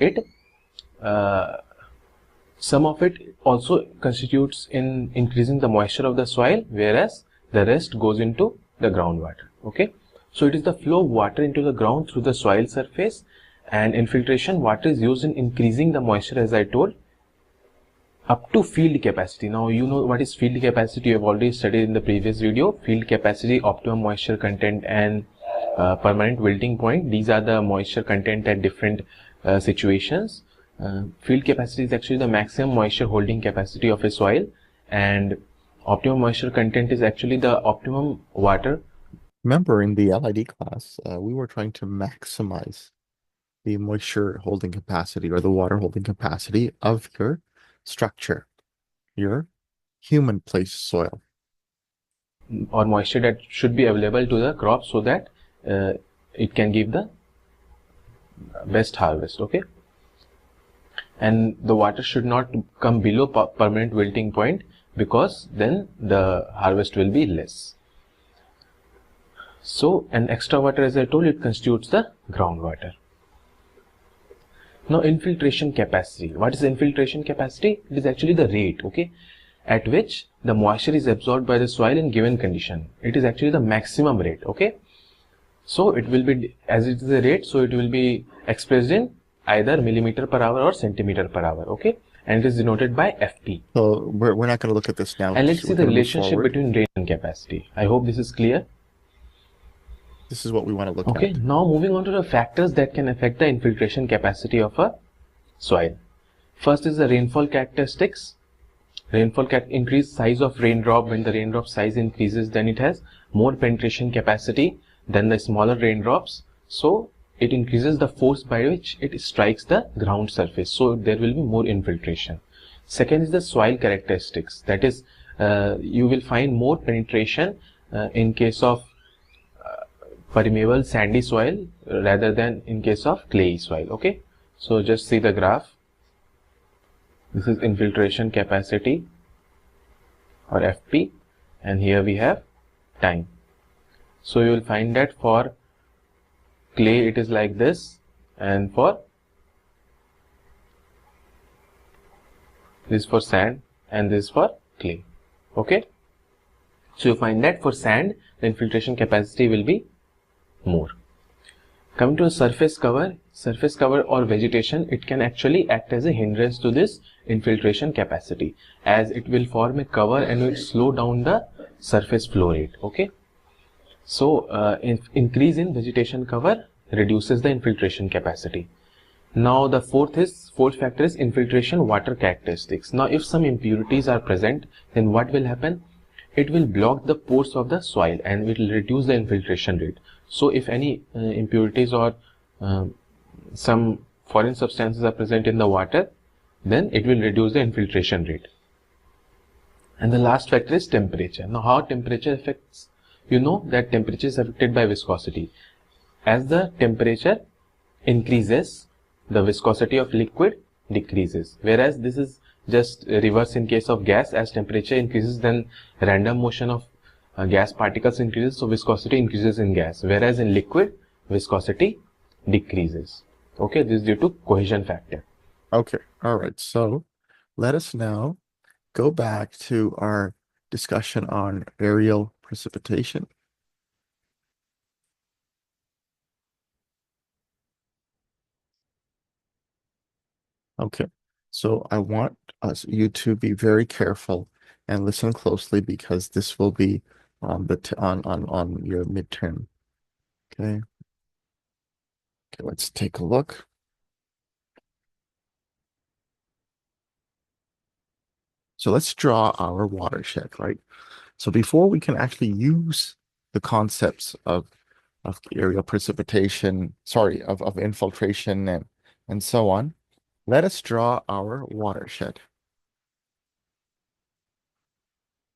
some of it also constitutes in increasing the moisture of the soil, whereas the rest goes into the groundwater. Okay, so it is the flow of water into the ground through the soil surface, and infiltration water is used in increasing the moisture, as I told, up to field capacity. Now you know what is field capacity. You have already studied in the previous video. Field capacity, optimum moisture content, and permanent wilting point. These are the moisture content at different situations. Field capacity is actually the maximum moisture holding capacity of a soil, and optimum moisture content is actually the optimum water. Remember, in the LID class, we were trying to maximize the moisture holding capacity or the water holding capacity of your structure, your human placed soil, or moisture that should be available to the crop so that it can give the best harvest. Okay, and the water should not come below permanent wilting point, because then the harvest will be less. So, an extra water, as I told, it constitutes the groundwater. Now, infiltration capacity. What is infiltration capacity? It is actually the rate, okay, at which the moisture is absorbed by the soil in given condition. It is actually the maximum rate, okay. So, it will be, as it is a rate, so it will be expressed in either millimeter per hour or centimeter per hour, okay, and it is denoted by FP. So we're not going to look at this now. And let's see the relationship between rate and capacity. I hope this is clear. This is what we want to look at. Okay, now moving on to the factors that can affect the infiltration capacity of a soil. First is the rainfall characteristics. Rainfall increase size of raindrop. When the raindrop size increases, then it has more penetration capacity than the smaller raindrops. So it increases the force by which it strikes the ground surface, so there will be more infiltration. Second is the soil characteristics, that is, you will find more penetration in case of permeable sandy soil rather than in case of clayey soil. Okay, so just see the graph. This is infiltration capacity or FP, and here we have time. So you will find that for clay it is like this, and for this for sand, and this for clay. Okay, so you find that for sand the infiltration capacity will be more. Coming to a surface cover or vegetation, it can actually act as a hindrance to this infiltration capacity, as it will form a cover and will slow down the surface flow rate. Okay, so increase in vegetation cover reduces the infiltration capacity. Now the fourth factor is infiltration water characteristics. Now if some impurities are present, then what will happen? It will block the pores of the soil and it will reduce the infiltration rate. So if any impurities or some foreign substances are present in the water, then it will reduce the infiltration rate. And the last factor is temperature. Now how temperature affects? You know that temperature is affected by viscosity. As the temperature increases, the viscosity of liquid decreases, whereas this is just reverse in case of gas. As temperature increases, then random motion of gas particles increases, so viscosity increases in gas, whereas in liquid viscosity decreases. Okay, this is due to cohesion factor. Okay, all right. So let us now go back to our discussion on aerial precipitation. Okay, so I want you to be very careful and listen closely, because this will be on the on your midterm. Okay. Okay, let's take a look. So let's draw our watershed, right? So before we can actually use the concepts of aerial precipitation, sorry, of infiltration and so on, let us draw our watershed.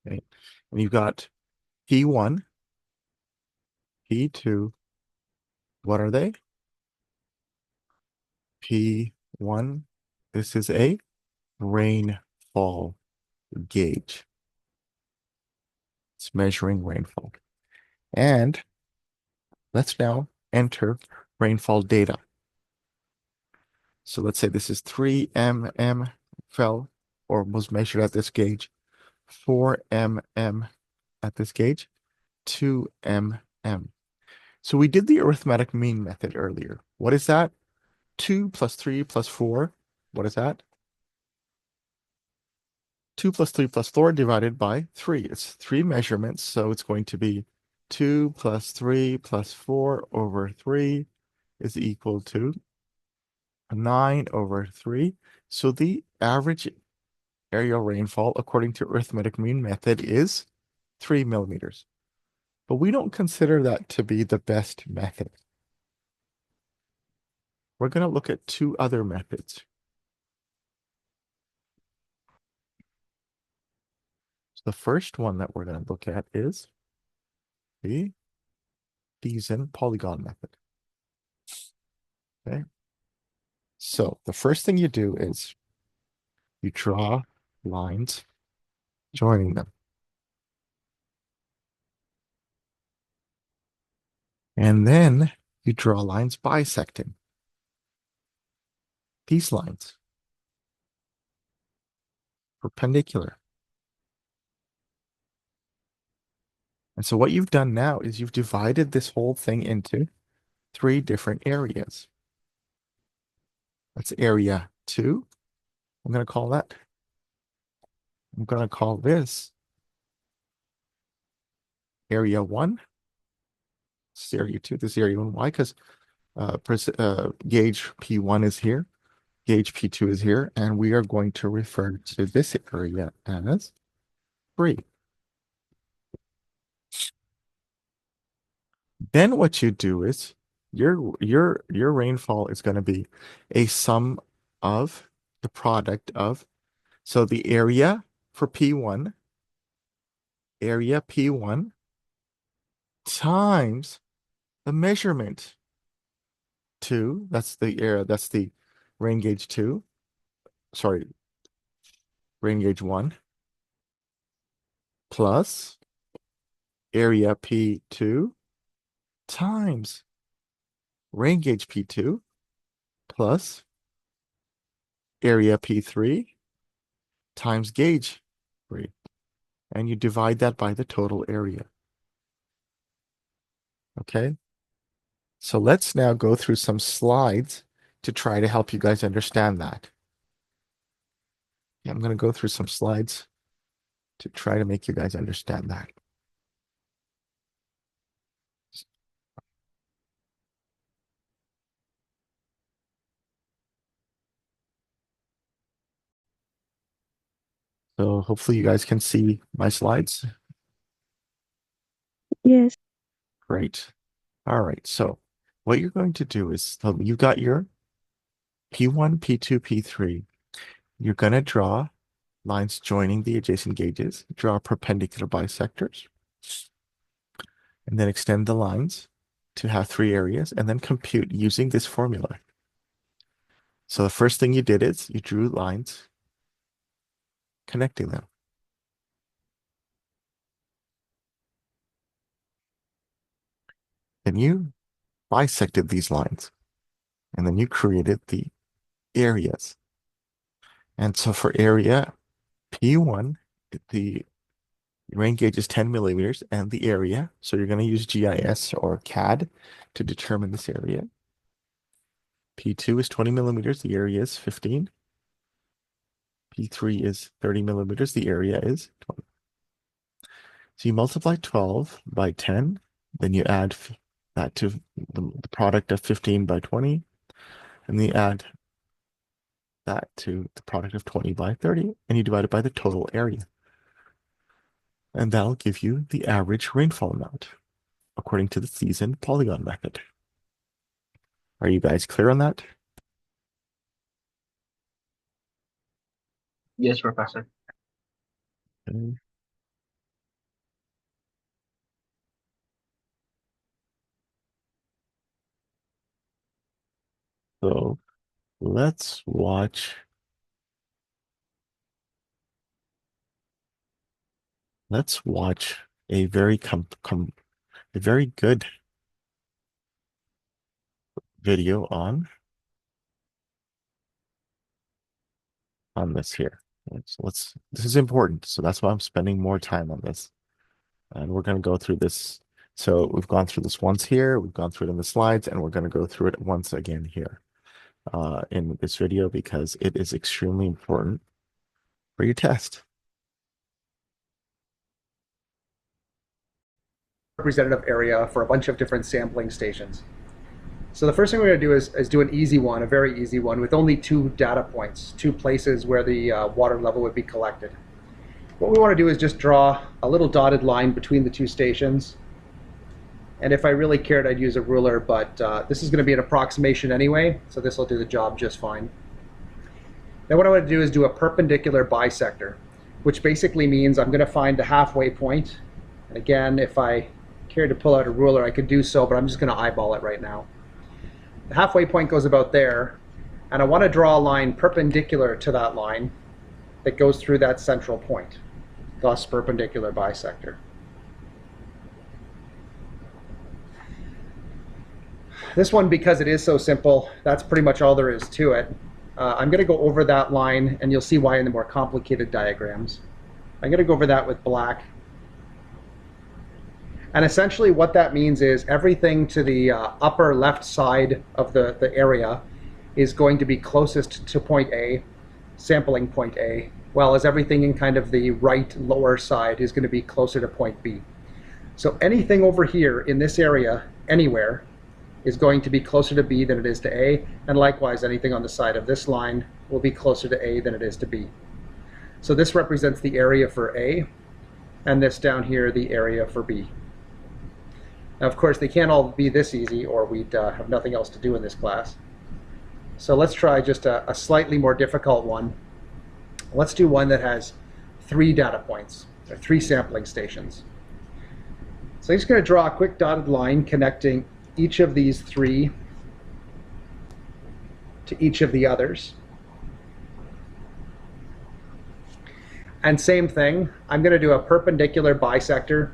Okay. And you've got P1, P2, what are they? P1, this is a rainfall gauge. It's measuring rainfall. And let's now enter rainfall data. So let's say this is 3 mm fell or was measured at this gauge, 4 mm at this gauge, 2 mm. So we did the arithmetic mean method earlier. What is that? 2 plus 3 plus 4. What is that? 2 plus 3 plus 4 divided by 3. It's 3 measurements, so it's going to be 2 plus 3 plus 4 over 3 is equal to 9 over 3. So the average aerial rainfall, according to arithmetic mean method, is 3 millimeters. But we don't consider that to be the best method. We're going to look at 2 other methods. So the first one that we're going to look at is the Diesen polygon method. Okay. So the first thing you do is you draw lines joining them. And then you draw lines bisecting these lines, perpendicular. And so what you've done now is you've divided this whole thing into 3 different areas. That's area 2. I'm going to call that. I'm going to call this area 1. This is area 2. This is area 1. Why? Because gauge P1 is here. Gauge P2 is here. And we are going to refer to this area as 3. Then what you do is your rainfall is going to be a sum of the product of, so the area for P1 times the measurement 2, that's the area, that's the rain gauge 2, sorry, rain gauge 1, plus area P2 times rain gauge P2 plus area P3 times gauge 3. And you divide that by the total area. Okay? So let's now go through some slides to try to help you guys understand that. Yeah, I'm going to go through some slides to try to make you guys understand that. So hopefully you guys can see my slides. Yes. Great. All right. So what you're going to do is, you've got your P1, P2, P3. You're going to draw lines joining the adjacent gauges, draw perpendicular bisectors, and then extend the lines to have 3 areas, and then compute using this formula. So the first thing you did is you drew lines connecting them. Then you bisected these lines, and then you created the areas. And so for area P1, the rain gauge is 10 millimeters and the area. So you're going to use GIS or CAD to determine this area. P2 is 20 millimeters. The area is 15. P3 is 30 millimeters. The area is 20. So you multiply 12 by 10. Then you add that to the product of 15 by 20. And then you add that to the product of 20 by 30. And you divide it by the total area. And that'll give you the average rainfall amount according to the season polygon method. Are you guys clear on that? Yes, Professor. Okay. So let's watch. Let's watch a very good video on this here. So this is important. So that's why I'm spending more time on this. And we're going to go through this. So we've gone through this once here, we've gone through it in the slides, and we're going to go through it once again here in this video because it is extremely important for your test. Representative area for a bunch of different sampling stations. So the first thing we're going to do is do an easy one, a very easy one, with only 2 data points, 2 places where the water level would be collected. What we want to do is just draw a little dotted line between the 2 stations. And if I really cared, I'd use a ruler, but this is going to be an approximation anyway, so this will do the job just fine. Then what I want to do is do a perpendicular bisector, which basically means I'm going to find the halfway point. And again, if I cared to pull out a ruler, I could do so, but I'm just going to eyeball it right now. The halfway point goes about there, and I want to draw a line perpendicular to that line that goes through that central point, thus perpendicular bisector. This one, because it is so simple, that's pretty much all there is to it. I'm going to go over that line, and you'll see why in the more complicated diagrams. I'm going to go over that with black. And essentially what that means is everything to the upper left side of the area is going to be closest to point A, sampling point A, while as everything in kind of the right lower side is going to be closer to point B. So anything over here in this area, anywhere, is going to be closer to B than it is to A, and likewise anything on the side of this line will be closer to A than it is to B. So this represents the area for A, and this down here the area for B. Now, of course, they can't all be this easy or we'd have nothing else to do in this class. So let's try just a slightly more difficult one. Let's do one that has 3 data points, or 3 sampling stations. So I'm just going to draw a quick dotted line connecting each of these 3 to each of the others. And same thing, I'm going to do a perpendicular bisector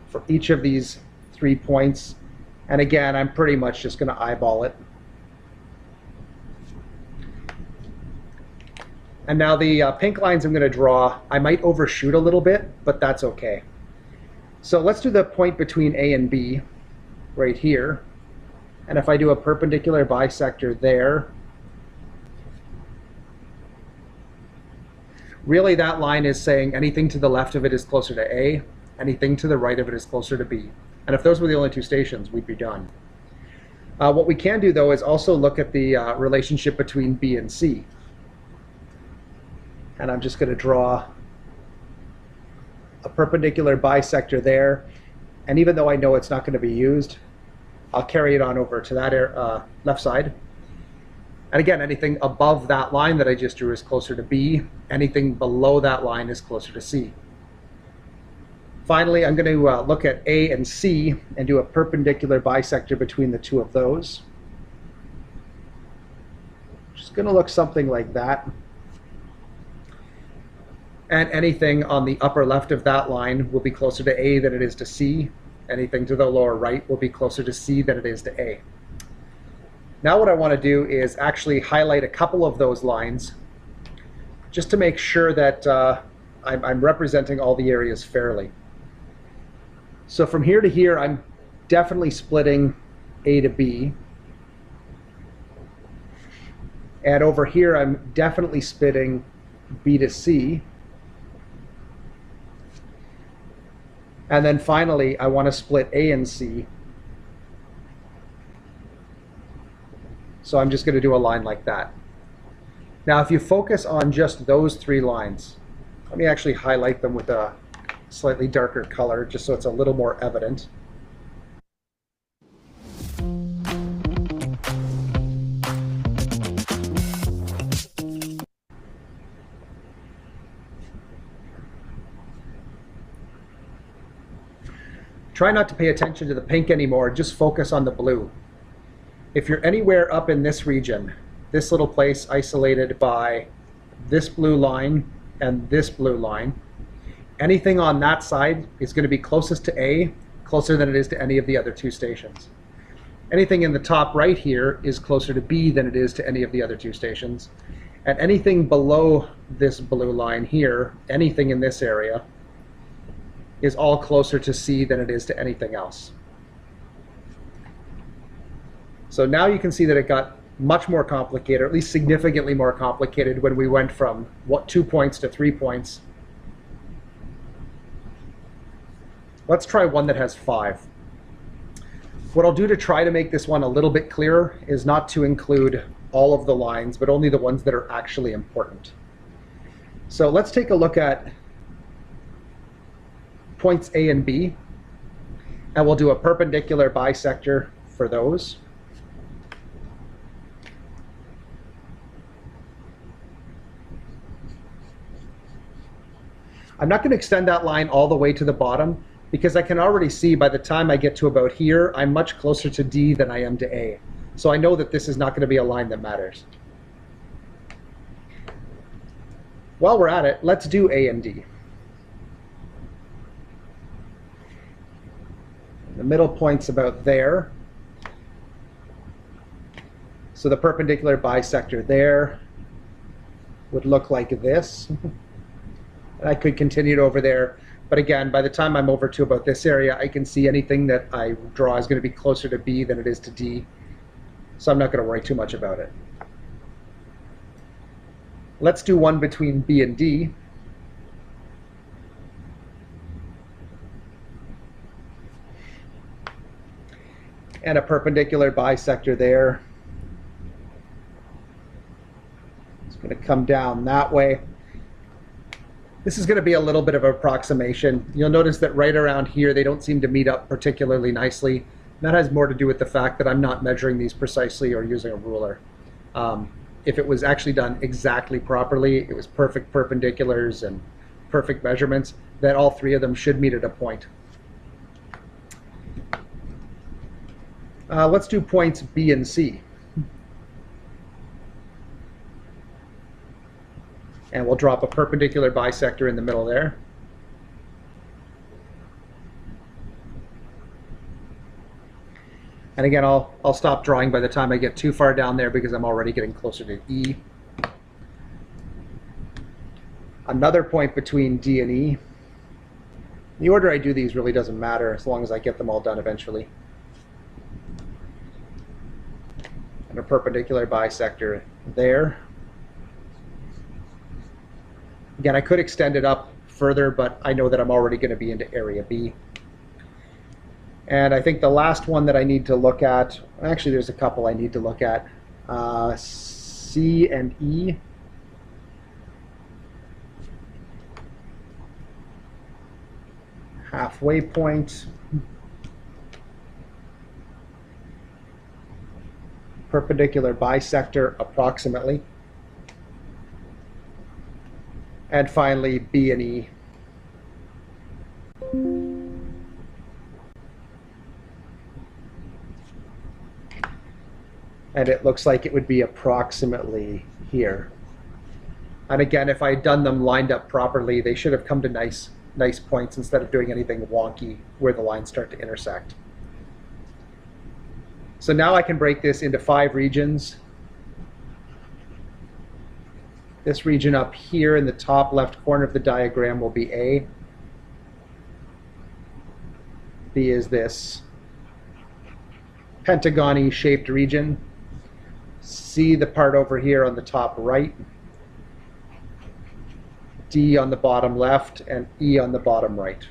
for each of these 3 points. And again, I'm pretty much just going to eyeball it. And now the pink lines I'm going to draw, I might overshoot a little bit, but that's okay. So let's do the point between A and B right here. And if I do a perpendicular bisector there, really that line is saying anything to the left of it is closer to A, anything to the right of it is closer to B. And if those were the only 2 stations, we'd be done. What we can do though is also look at the relationship between B and C. And I'm just going to draw a perpendicular bisector there. And even though I know it's not going to be used, I'll carry it on over to that left side. And again, anything above that line that I just drew is closer to B. Anything below that line is closer to C. Finally, I'm going to look at A and C and do a perpendicular bisector between the 2 of those. Just going to look something like that. And anything on the upper left of that line will be closer to A than it is to C. Anything to the lower right will be closer to C than it is to A. Now what I want to do is actually highlight a couple of those lines just to make sure that I'm representing all the areas fairly. So from here to here, I'm definitely splitting A to B. And over here, I'm definitely splitting B to C. And then finally, I want to split A and C. So I'm just going to do a line like that. Now, if you focus on just those 3 lines, let me actually highlight them with a slightly darker color, just so it's a little more evident. Try not to pay attention to the pink anymore, just focus on the blue. If you're anywhere up in this region, this little place isolated by this blue line and this blue line, anything on that side is going to be closest to A, closer than it is to any of the other 2 stations. Anything in the top right here is closer to B than it is to any of the other 2 stations. And anything below this blue line here, anything in this area, is all closer to C than it is to anything else. So now you can see that it got much more complicated, or at least significantly more complicated when we went from 2 points to 3 points. Let's try one that has 5. What I'll do to try to make this one a little bit clearer is not to include all of the lines, but only the ones that are actually important. So let's take a look at points A and B, and we'll do a perpendicular bisector for those. I'm not going to extend that line all the way to the bottom because I can already see by the time I get to about here, I'm much closer to D than I am to A. So I know that this is not going to be a line that matters. While we're at it, let's do A and D. The middle point's about there. So the perpendicular bisector there would look like this. And I could continue it over there. But again, by the time I'm over to about this area, I can see anything that I draw is going to be closer to B than it is to D. So I'm not going to worry too much about it. Let's do one between B and D. And a perpendicular bisector there. It's going to come down that way. This is going to be a little bit of an approximation. You'll notice that right around here, they don't seem to meet up particularly nicely. And that has more to do with the fact that I'm not measuring these precisely or using a ruler. If it was actually done exactly properly, it was perfect perpendiculars and perfect measurements, then all three of them should meet at a point. Let's do points B and C. And we'll drop a perpendicular bisector in the middle there. And again, I'll stop drawing by the time I get too far down there because I'm already getting closer to E. Another point between D and E. The order I do these really doesn't matter as long as I get them all done eventually. And a perpendicular bisector there. Again, I could extend it up further, but I know that I'm already going to be into area B. And I think the last one that I need to look at, actually there's a couple I need to look at, C and E. Halfway point. Perpendicular bisector approximately. And finally, B and E. And it looks like it would be approximately here. And again, if I had done them lined up properly, they should have come to nice points instead of doing anything wonky where the lines start to intersect. So now I can break this into 5 regions. This region up here in the top left corner of the diagram will be A. B is this pentagon-y shaped region. C, the part over here on the top right. D on the bottom left, and E on the bottom right.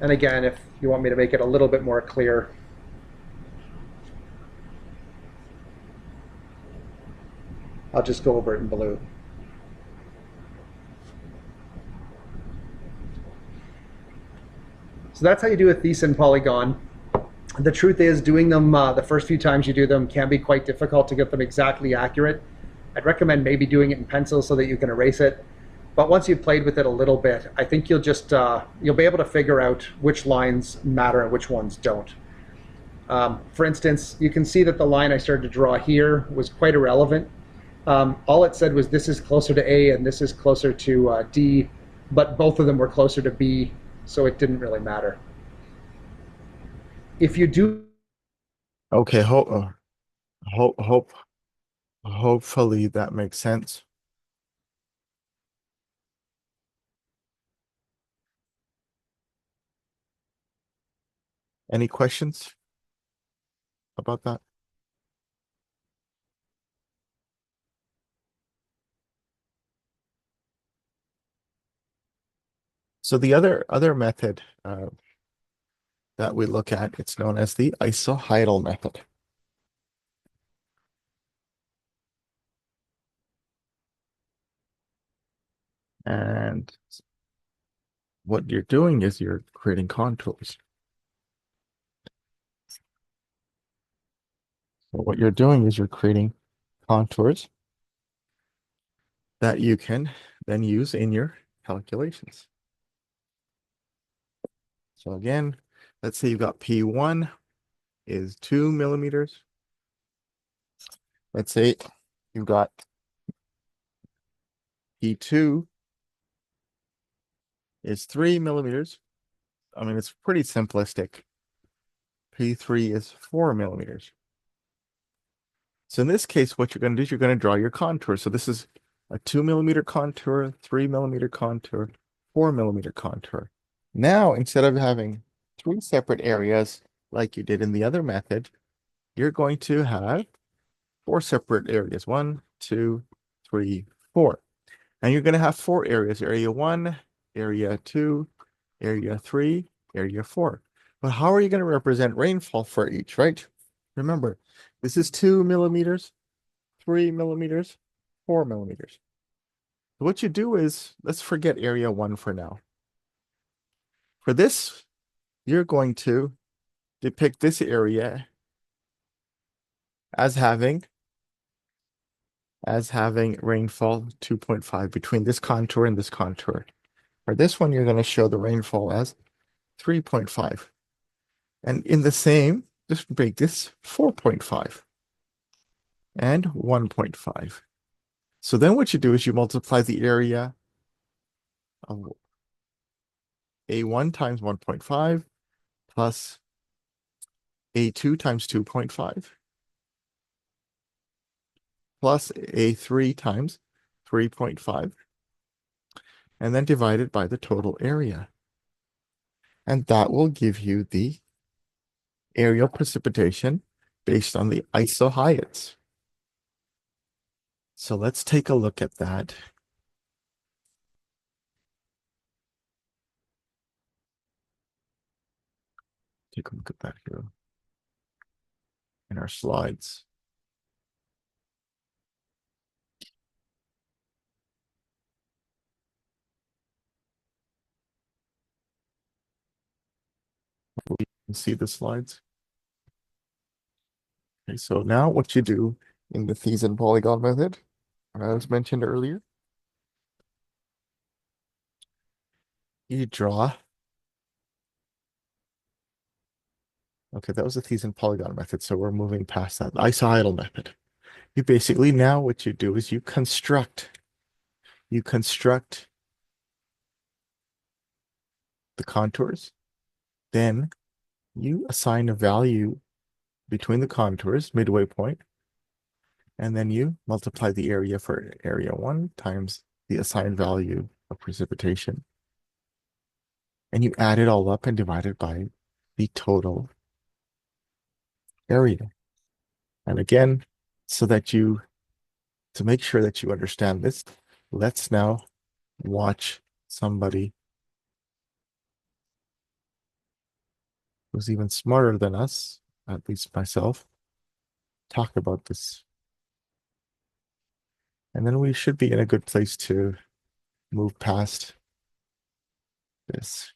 And again, if you want me to make it a little bit more clear, I'll just go over it in blue. So that's how you do a Thiessen polygon. The truth is, doing them the first few times you do them can be quite difficult to get them exactly accurate. I'd recommend maybe doing it in pencil so that you can erase it. But once you've played with it a little bit, I think you'll just you'll be able to figure out which lines matter and which ones don't. For instance, you can see that the line I started to draw here was quite irrelevant. All it said was this is closer to A and this is closer to D, but both of them were closer to B, so it didn't really matter. If you do, Okay, hopefully that makes sense. Any questions about that? So the other method that we look at, it's known as the isohydal method. And what you're doing is you're creating contours. So what you're doing is you're creating contours that you can then use in your calculations. So again, let's say you've got P1 is 2 millimeters. Let's say you've got P2 is 3 millimeters. I mean, it's pretty simplistic. P3 is 4 millimeters. So in this case, what you're going to do is you're going to draw your contour. So this is a 2 millimeter contour, 3 millimeter contour, 4 millimeter contour. Now, instead of having 3 separate areas like you did in the other method, you're going to have 4 separate areas. 1, 2, 3, 4. And you're going to have 4 areas, area 1, area 2, area 3, area 4. But how are you going to represent rainfall for each, right? Remember, this is 2 millimeters, 3 millimeters, 4 millimeters. what you do is, let's forget area 1 for now. For this, you're going to depict this area as having rainfall 2.5 between this contour and this contour. For this one, you're going to show the rainfall as 3.5. And in the same, just make this 4.5 and 1.5. So then what you do is you multiply the area of A1 times 1.5 plus A2 times 2.5 plus A3 times 3.5, and then divide it by the total area. And that will give you the aerial precipitation based on the isohyets. So let's take a look at that. Take a look at that here in our slides. You can see the slides. Okay, so now what you do in the Thiessen polygon method, as mentioned earlier, you draw. Okay, that was the Thiessen polygon method, so we're moving past that. The isohyetal method. You basically, now what you do is you construct the contours, then you assign a value between the contours, midway point, and then you multiply the area for area 1 times the assigned value of precipitation. And you add it all up and divide it by the total area. And again, to make sure that you understand this, let's now watch somebody who's even smarter than us, at least myself, talk about this. And then we should be in a good place to move past this.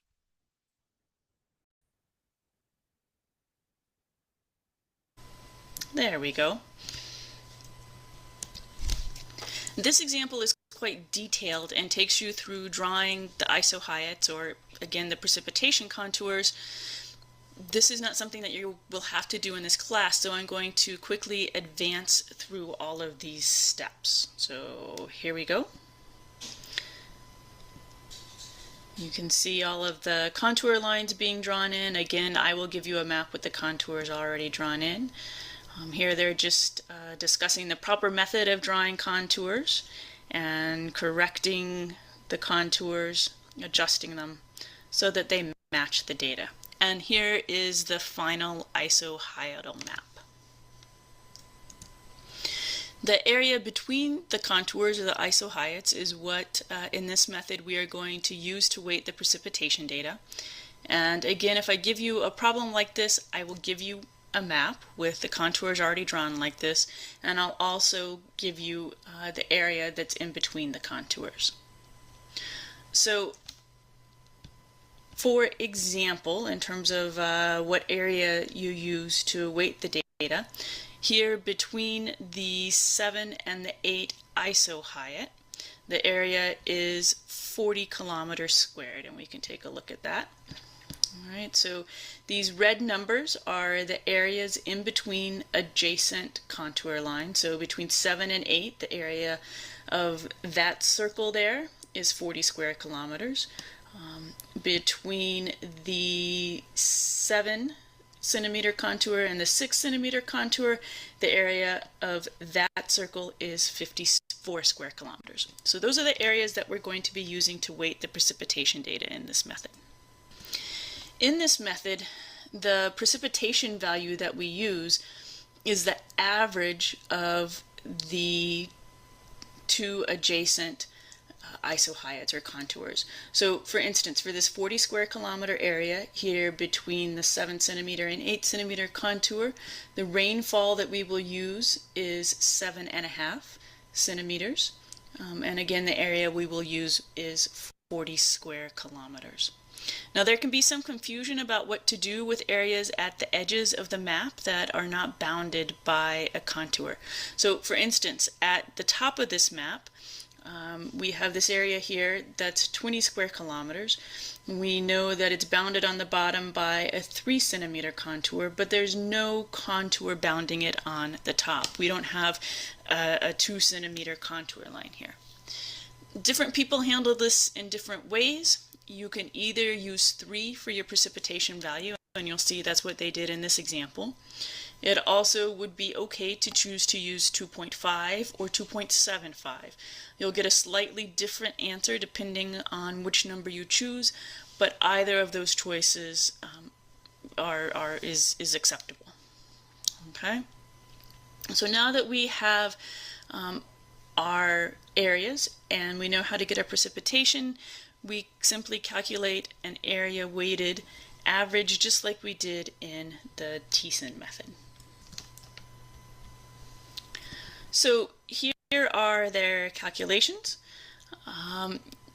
There we go. This example is quite detailed and takes you through drawing the isohyets, or again the precipitation contours. This is not something that you will have to do in this class, so I'm going to quickly advance through all of these steps. So here we go. You can see all of the contour lines being drawn in. Again, I will give you a map with the contours already drawn in. Here they're just discussing the proper method of drawing contours and correcting the contours, adjusting them so that they match the data. And here is the final isohyetal map. The area between the contours or the isohyets is what in this method we are going to use to weight the precipitation data. And again, if I give you a problem like this, I will give you a map with the contours already drawn like this, and I'll also give you the area that's in between the contours. So for example, in terms of what area you use to weight the data, here between the 7 and the 8 isohyet, the area is 40 kilometers squared, and we can take a look at that. All right, so these red numbers are the areas in between adjacent contour lines. So between 7 and 8, the area of that circle there is 40 square kilometers. Between the 7 centimeter contour and the 6 centimeter contour, the area of that circle is 54 square kilometers. So those are the areas that we're going to be using to weight the precipitation data in this method. In this method, the precipitation value that we use is the average of the two adjacent isohyets or contours. So for instance, for this 40 square kilometer area here between the 7 centimeter and 8 centimeter contour, the rainfall that we will use is 7.5 centimeters. And again, the area we will use is 40 square kilometers. Now there can be some confusion about what to do with areas at the edges of the map that are not bounded by a contour. So for instance, at the top of this map, we have this area here that's 20 square kilometers. We know that it's bounded on the bottom by a 3 centimeter contour, but there's no contour bounding it on the top. We don't have a 2 centimeter contour line here. Different people handle this in different ways. You can either use 3 for your precipitation value, and you'll see that's what they did in this example. It also would be okay to choose to use 2.5 or 2.75. You'll get a slightly different answer depending on which number you choose, but either of those choices is acceptable. Okay. So now that we have our areas and we know how to get our precipitation, we simply calculate an area weighted average just like we did in the Thiessen method. So here are their calculations.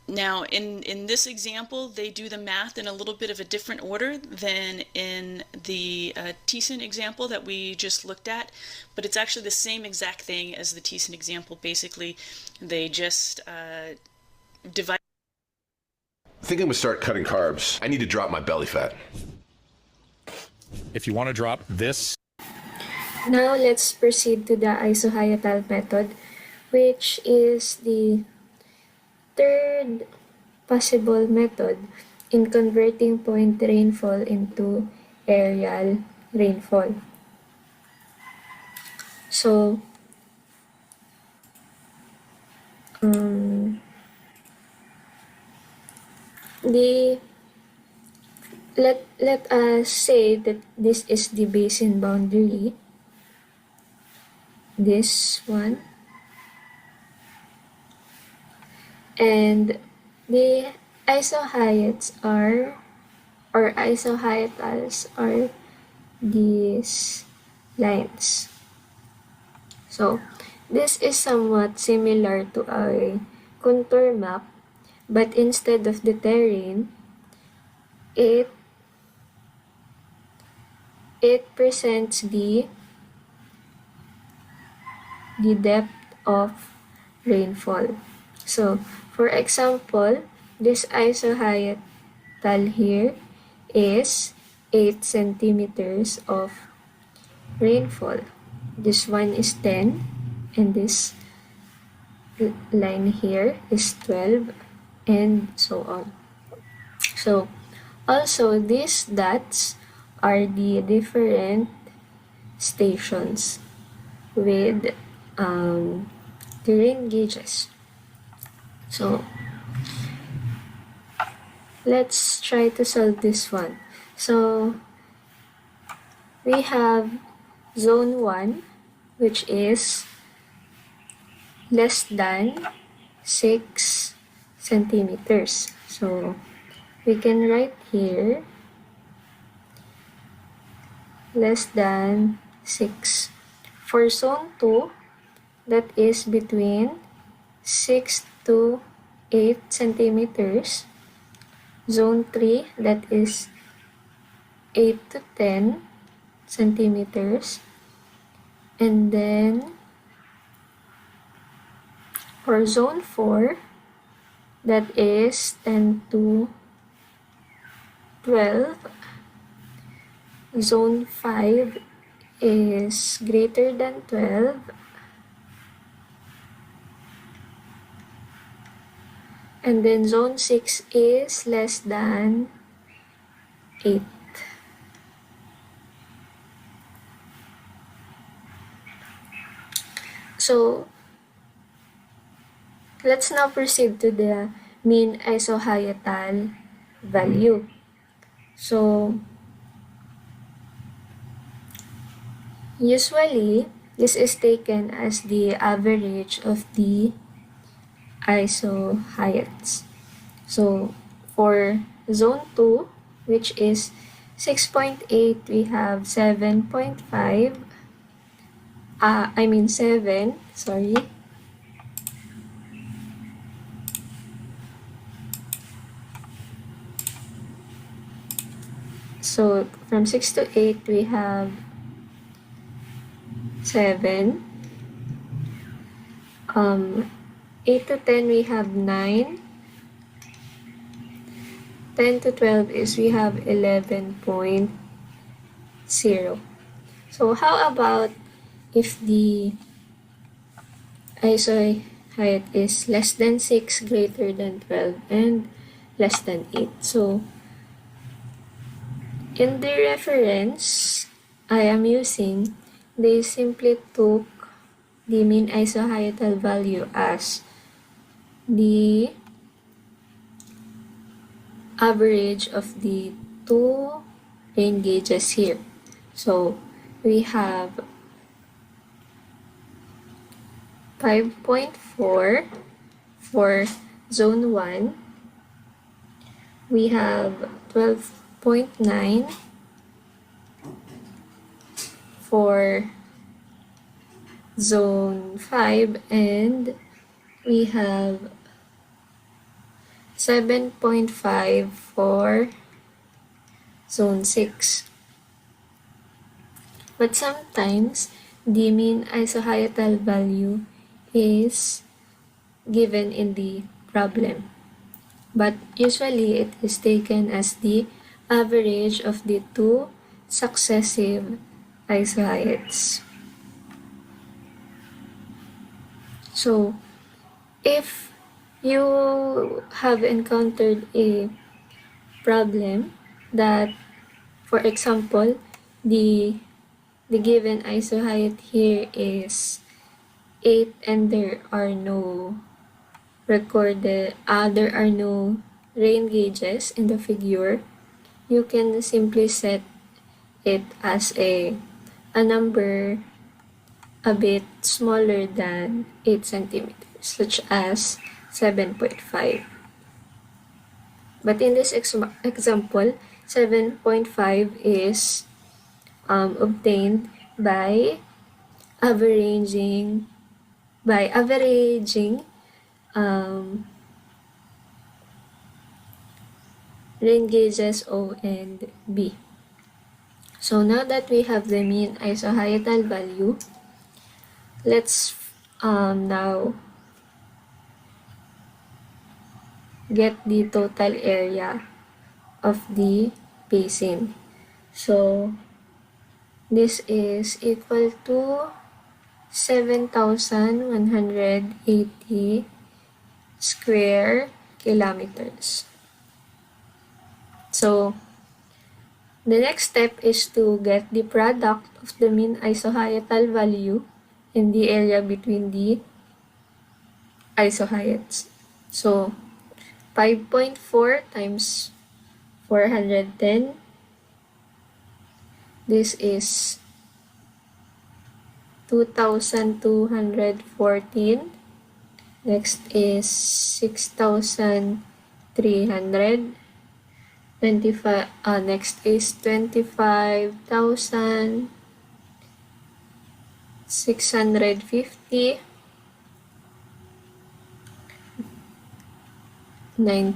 Now in this example, they do the math in a little bit of a different order than in the Thiessen example that we just looked at, but it's actually the same exact thing as the Thiessen example. Basically, they just divide. I think I'm gonna start cutting carbs. I need to drop my belly fat. If you want to drop this. Now let's proceed to the isohyotal method, which is the third possible method in converting point rainfall into areal rainfall. So, let us say that this is the basin boundary, this one, and the isohyets are, or isohyetals are these lines. So this is somewhat similar to a contour map, but instead of the terrain, it presents the depth of rainfall. So, for example, this isohyotal here is 8 centimeters of rainfall. This one is 10, and this line here is 12, and so on. So, also these dots are the different stations with terrain gauges. So let's try to solve this one. So we have zone 1, which is less than 6 centimeters. So we can write here less than 6. For zone 2, that is between 6 to 8 centimeters. Zone 3, that is 8 to 10 centimeters. And then for zone 4, that is 10 to 12. Zone 5 is greater than 12. And then zone 6 is less than 8. So let's now proceed to the mean isohyotal value. So usually this is taken as the average of the isohyets. So for zone 2, which is 6.8, we have 7.5. 7, sorry. So from 6 to 8, we have 7. 8 to 10, we have 9. 10 to 12 is we have 11.0. So how about if the ISO height is less than 6, greater than 12, and less than 8? So in the reference I am using, they simply took the mean isohietal value as the average of the two rain gauges here. So we have 5.4 for zone 1. We have 12.9 for zone 5, and we have 7.5 for zone 6. But sometimes the mean isohietal value is given in the problem, but usually it is taken as the average of the two successive isoheights. So if you have encountered a problem that, for example, the given isoheight here is 8 and there are no rain gauges in the figure, you can simply set it as a number a bit smaller than 8 centimeters, such as 7.5. But in this example, 7.5 is obtained by averaging rain gauges O and B. So now that we have the mean isohietal value, let's now get the total area of the basin. So this is equal to 7,180 square kilometers. So the next step is to get the product of the mean isohietal value and the area between the isoheights. So 5.4 times 410, this is 2,214. Next is 6,300. Next is 25,650.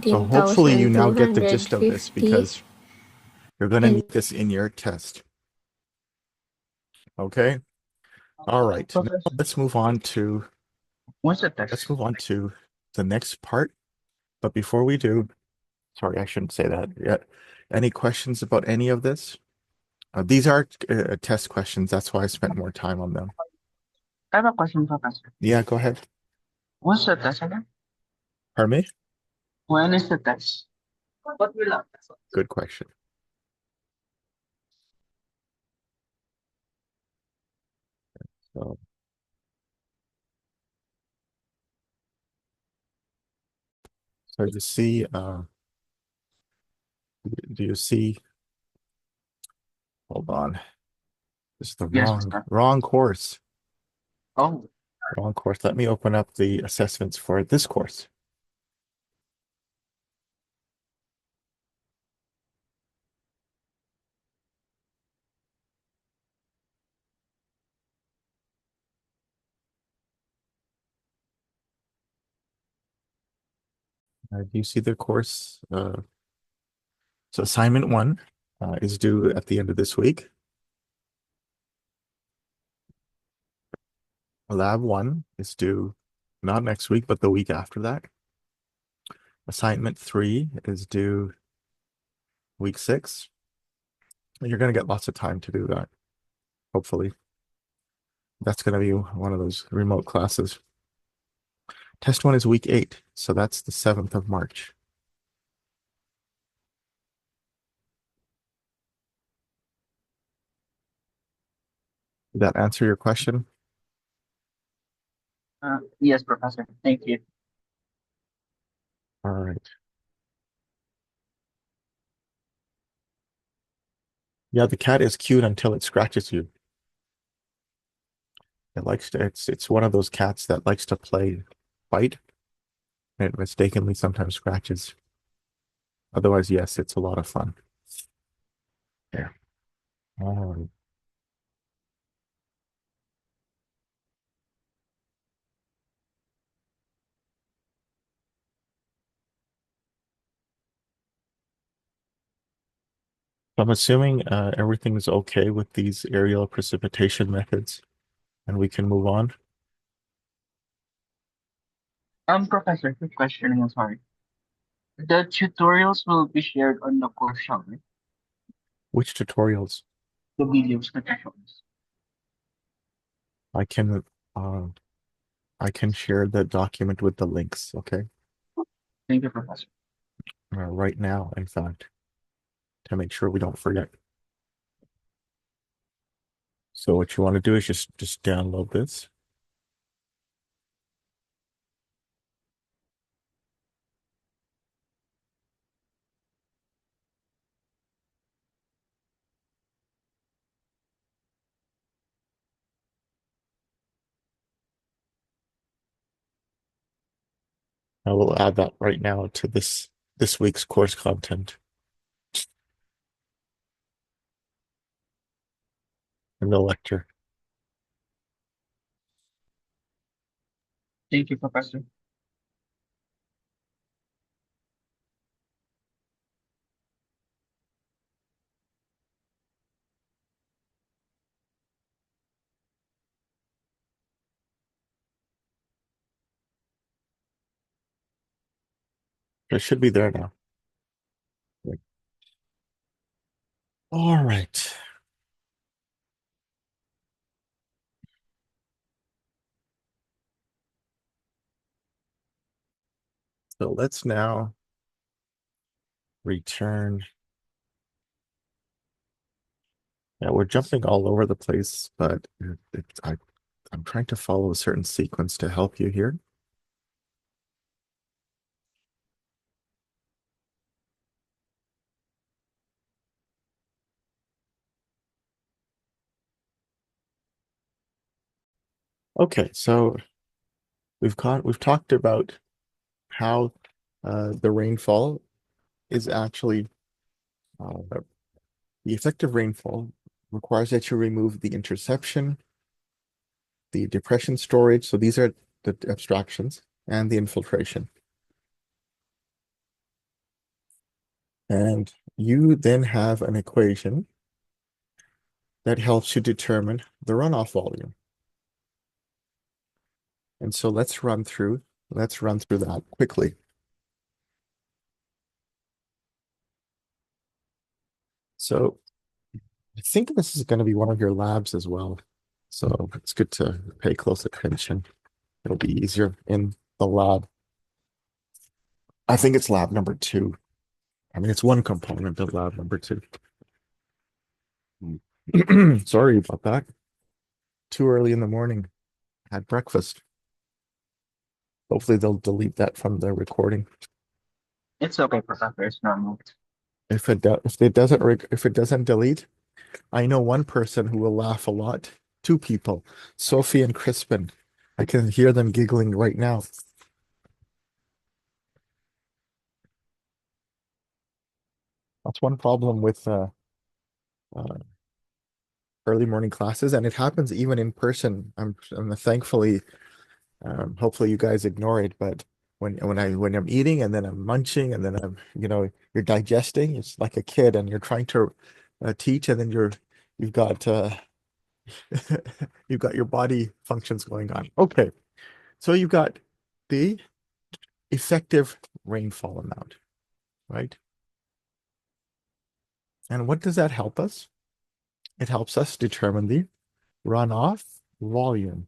So hopefully you now get the gist of this 19,250. because you're going to need this in your test. Okay. All right. Now let's move on to the next part. But before we do, sorry, I shouldn't say that yet. Any questions about any of this? These are test questions. That's why I spent more time on them. I have a question, Professor. Yeah, go ahead. What's the test again? Pardon me? When is the test? What will happen? Good question. So you see, do you see? Hold on. This is the wrong course. Oh. Wrong course. Let me open up the assessments for this course. Do you see the course? So assignment 1, is due at the end of this week. Lab 1 is due not next week, but the week after that. Assignment 3 is due week 6. You're going to get lots of time to do that, hopefully. That's going to be one of those remote classes. Test 1 is week 8, so that's the 7th of March. Did that answer your question? Yes, Professor. Thank you. All right. Yeah, the cat is cute until it scratches you. It likes to, it's one of those cats that likes to play fight, and it mistakenly sometimes scratches. Otherwise, yes, it's a lot of fun. There. All right. I'm assuming everything is okay with these aerial precipitation methods, and we can move on. Professor, quick question. I'm sorry. The tutorials will be shared on the course shop, right? Which tutorials? The videos that you showed us. I can uh, I can share the document with the links, okay? Thank you, Professor. Right now, in fact, to make sure we don't forget. So what you want to do is just download this. I will add that right now to this week's course content in the lecture. Thank you, Professor. It should be there now. All right. So let's now return. Yeah, we're jumping all over the place, but I'm trying to follow a certain sequence to help you here. Okay, so we've talked about how the rainfall is actually the effective rainfall requires that you remove the interception, the depression storage, so these are the abstractions, and the infiltration. And you then have an equation that helps you determine the runoff volume. And so let's run through that quickly. So I think this is going to be one of your labs as well. So it's good to pay close attention. It'll be easier in the lab. I think it's lab number 2. I mean, it's one component of lab number 2. Sorry about that. Too early in the morning. Had breakfast. Hopefully they'll delete that from the recording. It's okay, Professor. It's normal. If it doesn't delete, I know one person who will laugh a lot. 2 people, Sophie and Crispin. I can hear them giggling right now. That's one problem with early morning classes, and it happens even in person. I'm thankfully, hopefully you guys ignore it, but when I'm eating and then I'm munching and then I'm, you're digesting. It's like a kid and you're trying to teach, and then you've got you've got your body functions going on. Okay, so you've got the effective rainfall amount, right? And what does that help us? It helps us determine the runoff volume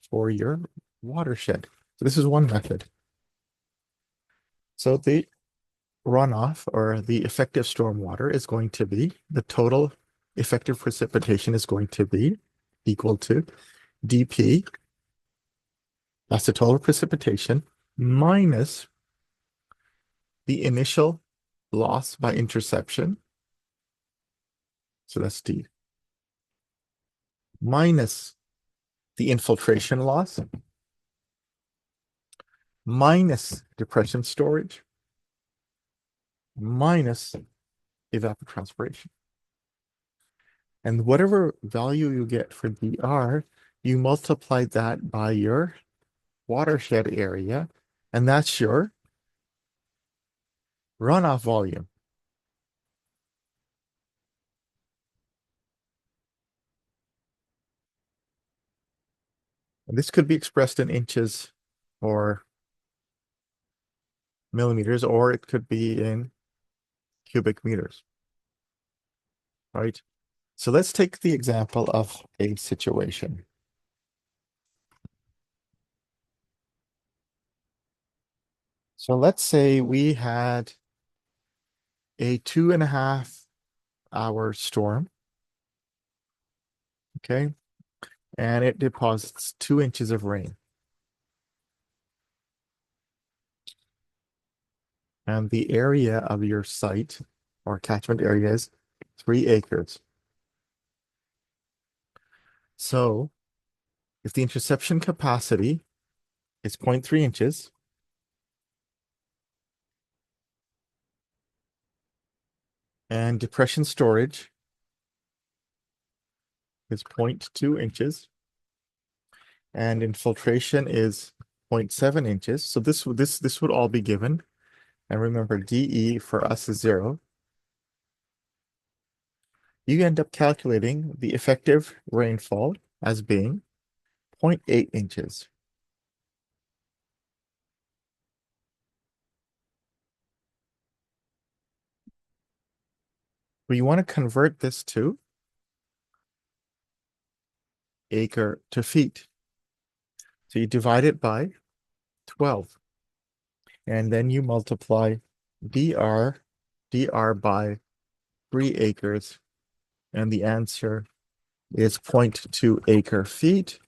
for your watershed. So this is one method. So the runoff, or the effective stormwater, is going to be the total effective precipitation is going to be equal to dP. That's the total precipitation minus the initial loss by interception. So that's D. Minus the infiltration loss, minus depression storage, minus evapotranspiration. And whatever value you get for dr, you multiply that by your watershed area, and that's your runoff volume. And this could be expressed in inches or millimeters, or it could be in cubic meters, right? So let's take the example of a situation. So let's say we had a 2.5-hour storm, okay? And it deposits 2 inches of rain. And the area of your site or catchment area is 3 acres. So if the interception capacity is 0.3 inches, and depression storage is 0.2 inches, and infiltration is 0.7 inches. So this would all be given. And remember, DE for us is 0. You end up calculating the effective rainfall as being 0.8 inches. We want to convert this to acre to feet. So you divide it by 12. And then you multiply dr by 3 acres. And the answer is 0.2 acre feet,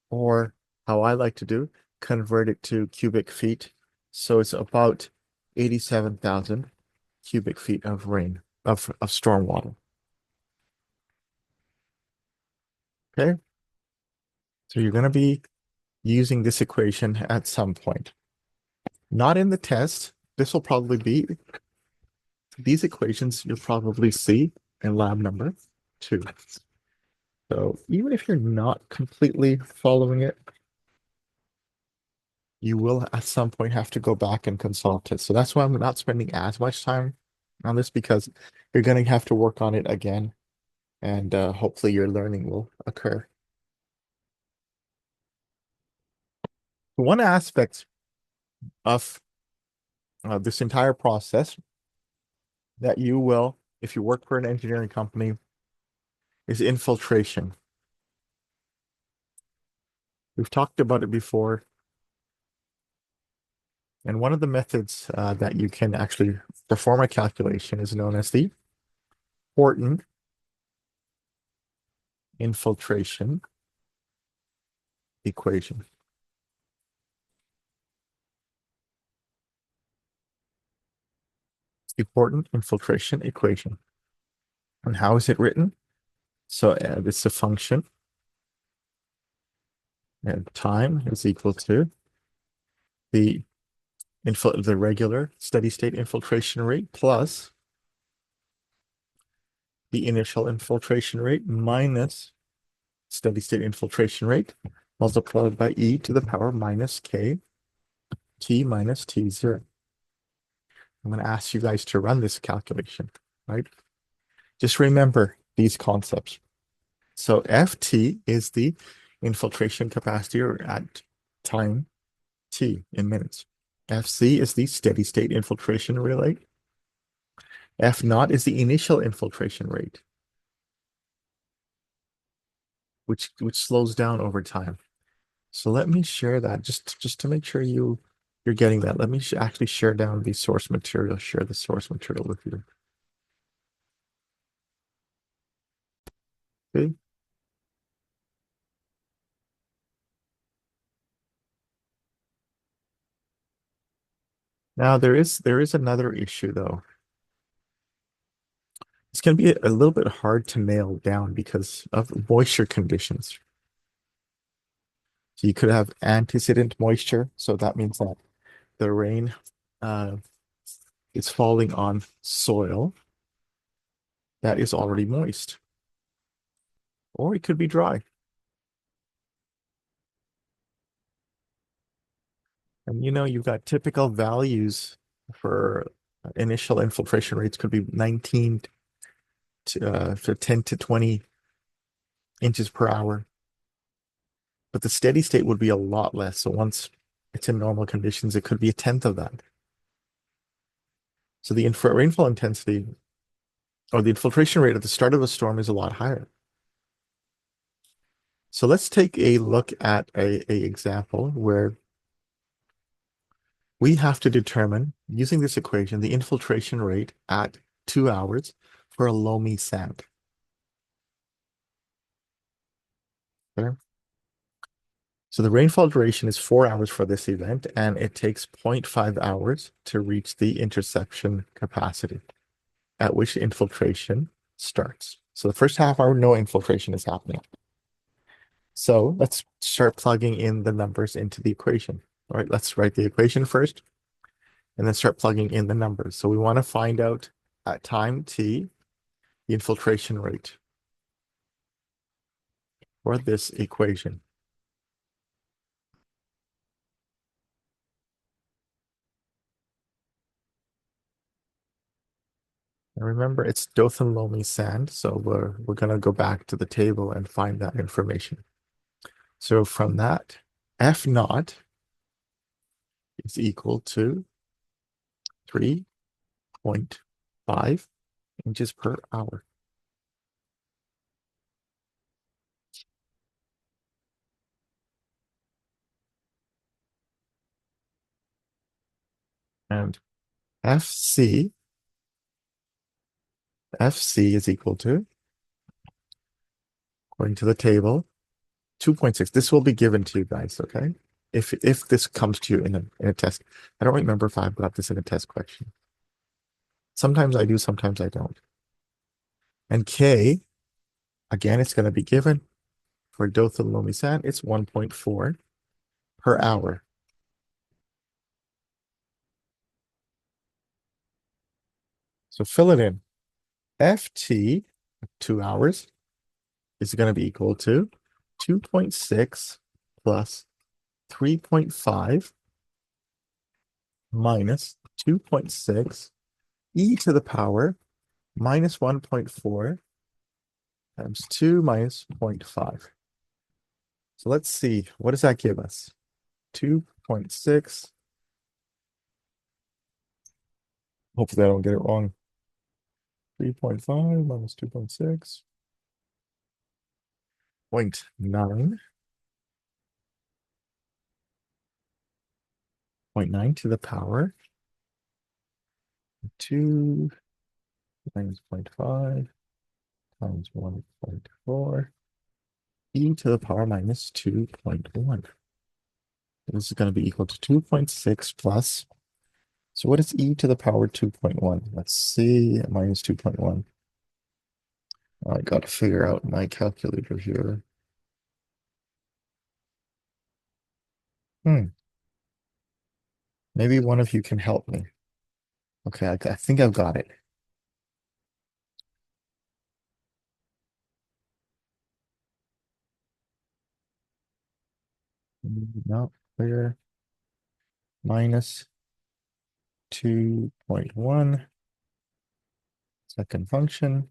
or how I like to do, convert it to cubic feet. So it's about 87,000 cubic feet of rain, of storm water. Okay. So you're going to be using this equation at some point. Not in the test. This will probably be, these equations you'll probably see in lab number 2. So even if you're not completely following it, you will at some point have to go back and consult it. So that's why I'm not spending as much time on this, because you're going to have to work on it again, and hopefully your learning will occur. One aspect of this entire process that you will, if you work for an engineering company, is infiltration. We've talked about it before. And one of the methods that you can actually perform a calculation is known as the Horton infiltration equation. It's the Horton infiltration equation. And how is it written? So it's a function, and time is equal to the regular steady state infiltration rate plus the initial infiltration rate minus steady state infiltration rate multiplied by e to the power minus k T minus T0. I'm going to ask you guys to run this calculation, right? Just remember these concepts. So Ft is the infiltration capacity at time T in minutes. Fc is the steady state infiltration rate. F naught is the initial infiltration rate, which slows down over time. So let me share that just to make sure you're getting that. Let me actually share down the source material, share the source material with you. Okay. Now there is another issue though. It's going to be a little bit hard to nail down because of moisture conditions. So you could have antecedent moisture, so that means that the rain is falling on soil that is already moist, or it could be dry. And you've got typical values for initial infiltration rates could be 19 to 10 to 20 inches per hour. But the steady state would be a lot less. So once it's in normal conditions, it could be a tenth of that. So the rainfall intensity or the infiltration rate at the start of a storm is a lot higher. So let's take a look at a example where we have to determine, using this equation, the infiltration rate at 2 hours for a loamy sand. Okay. So the rainfall duration is 4 hours for this event, and it takes 0.5 hours to reach the interception capacity at which infiltration starts. So the first half hour, no infiltration is happening. So let's start plugging in the numbers into the equation. All right, let's write the equation first and then start plugging in the numbers. So we want to find out at time t the infiltration rate for this equation. And remember, it's Dothan loamy sand, so we're going to go back to the table and find that information. So from that, F naught is equal to 3.5 inches per hour. And FC is equal to, according to the table, 2.6. This will be given to you guys, okay? If this comes to you in a test. I don't remember if I've got this in a test question. Sometimes I do, sometimes I don't. And K, again, it's going to be given for Dothan loamy sand. It's 1.4 per hour. So fill it in. FT, 2 hours, is going to be equal to 2.6 plus 3.5 minus 2.6 e to the power minus 1.4 times 2 minus 0.5. So let's see, what does that give us? 2.6. Hopefully I don't get it wrong. 3.5 minus 2.6. 0.9. 0.9 to the power 2 minus 0.5 times 1.4 e to the power minus 2.1. This is going to be equal to 2.6 plus. So what is e to the power 2.1? Let's see, minus 2.1. I got to figure out my calculator here. Maybe one of you can help me. Okay, I think I've got it. No, clear. minus 2.1 second function.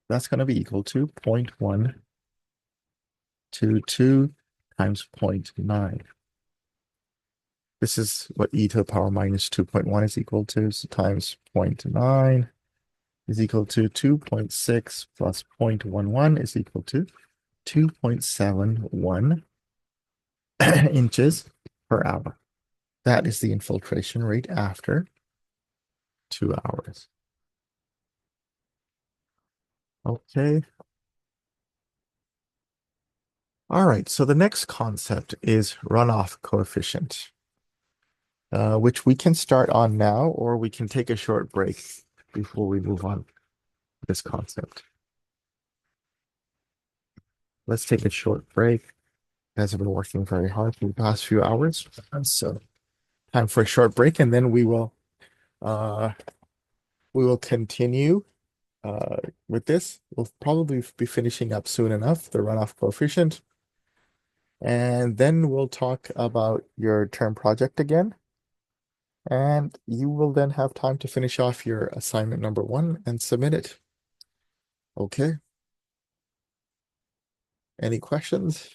That's going to be equal to 0.122 times 0.9. This is what e to the power minus 2.1 is equal to. So times 0.9 is equal to 2.6 plus 0.11 is equal to 2.71 inches per hour. That is the infiltration rate after 2 hours. Okay. All right, so the next concept is runoff coefficient, which we can start on now, or we can take a short break before we move on to this concept. Let's take a short break. You guys have been working very hard for the past few hours, and so time for a short break, and then we will continue with this. We'll probably be finishing up soon enough, the runoff coefficient. And then we'll talk about your term project again. And you will then have time to finish off your assignment number 1 and submit it. Okay. Any questions?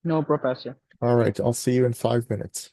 No, Professor. All right, I'll see you in 5 minutes.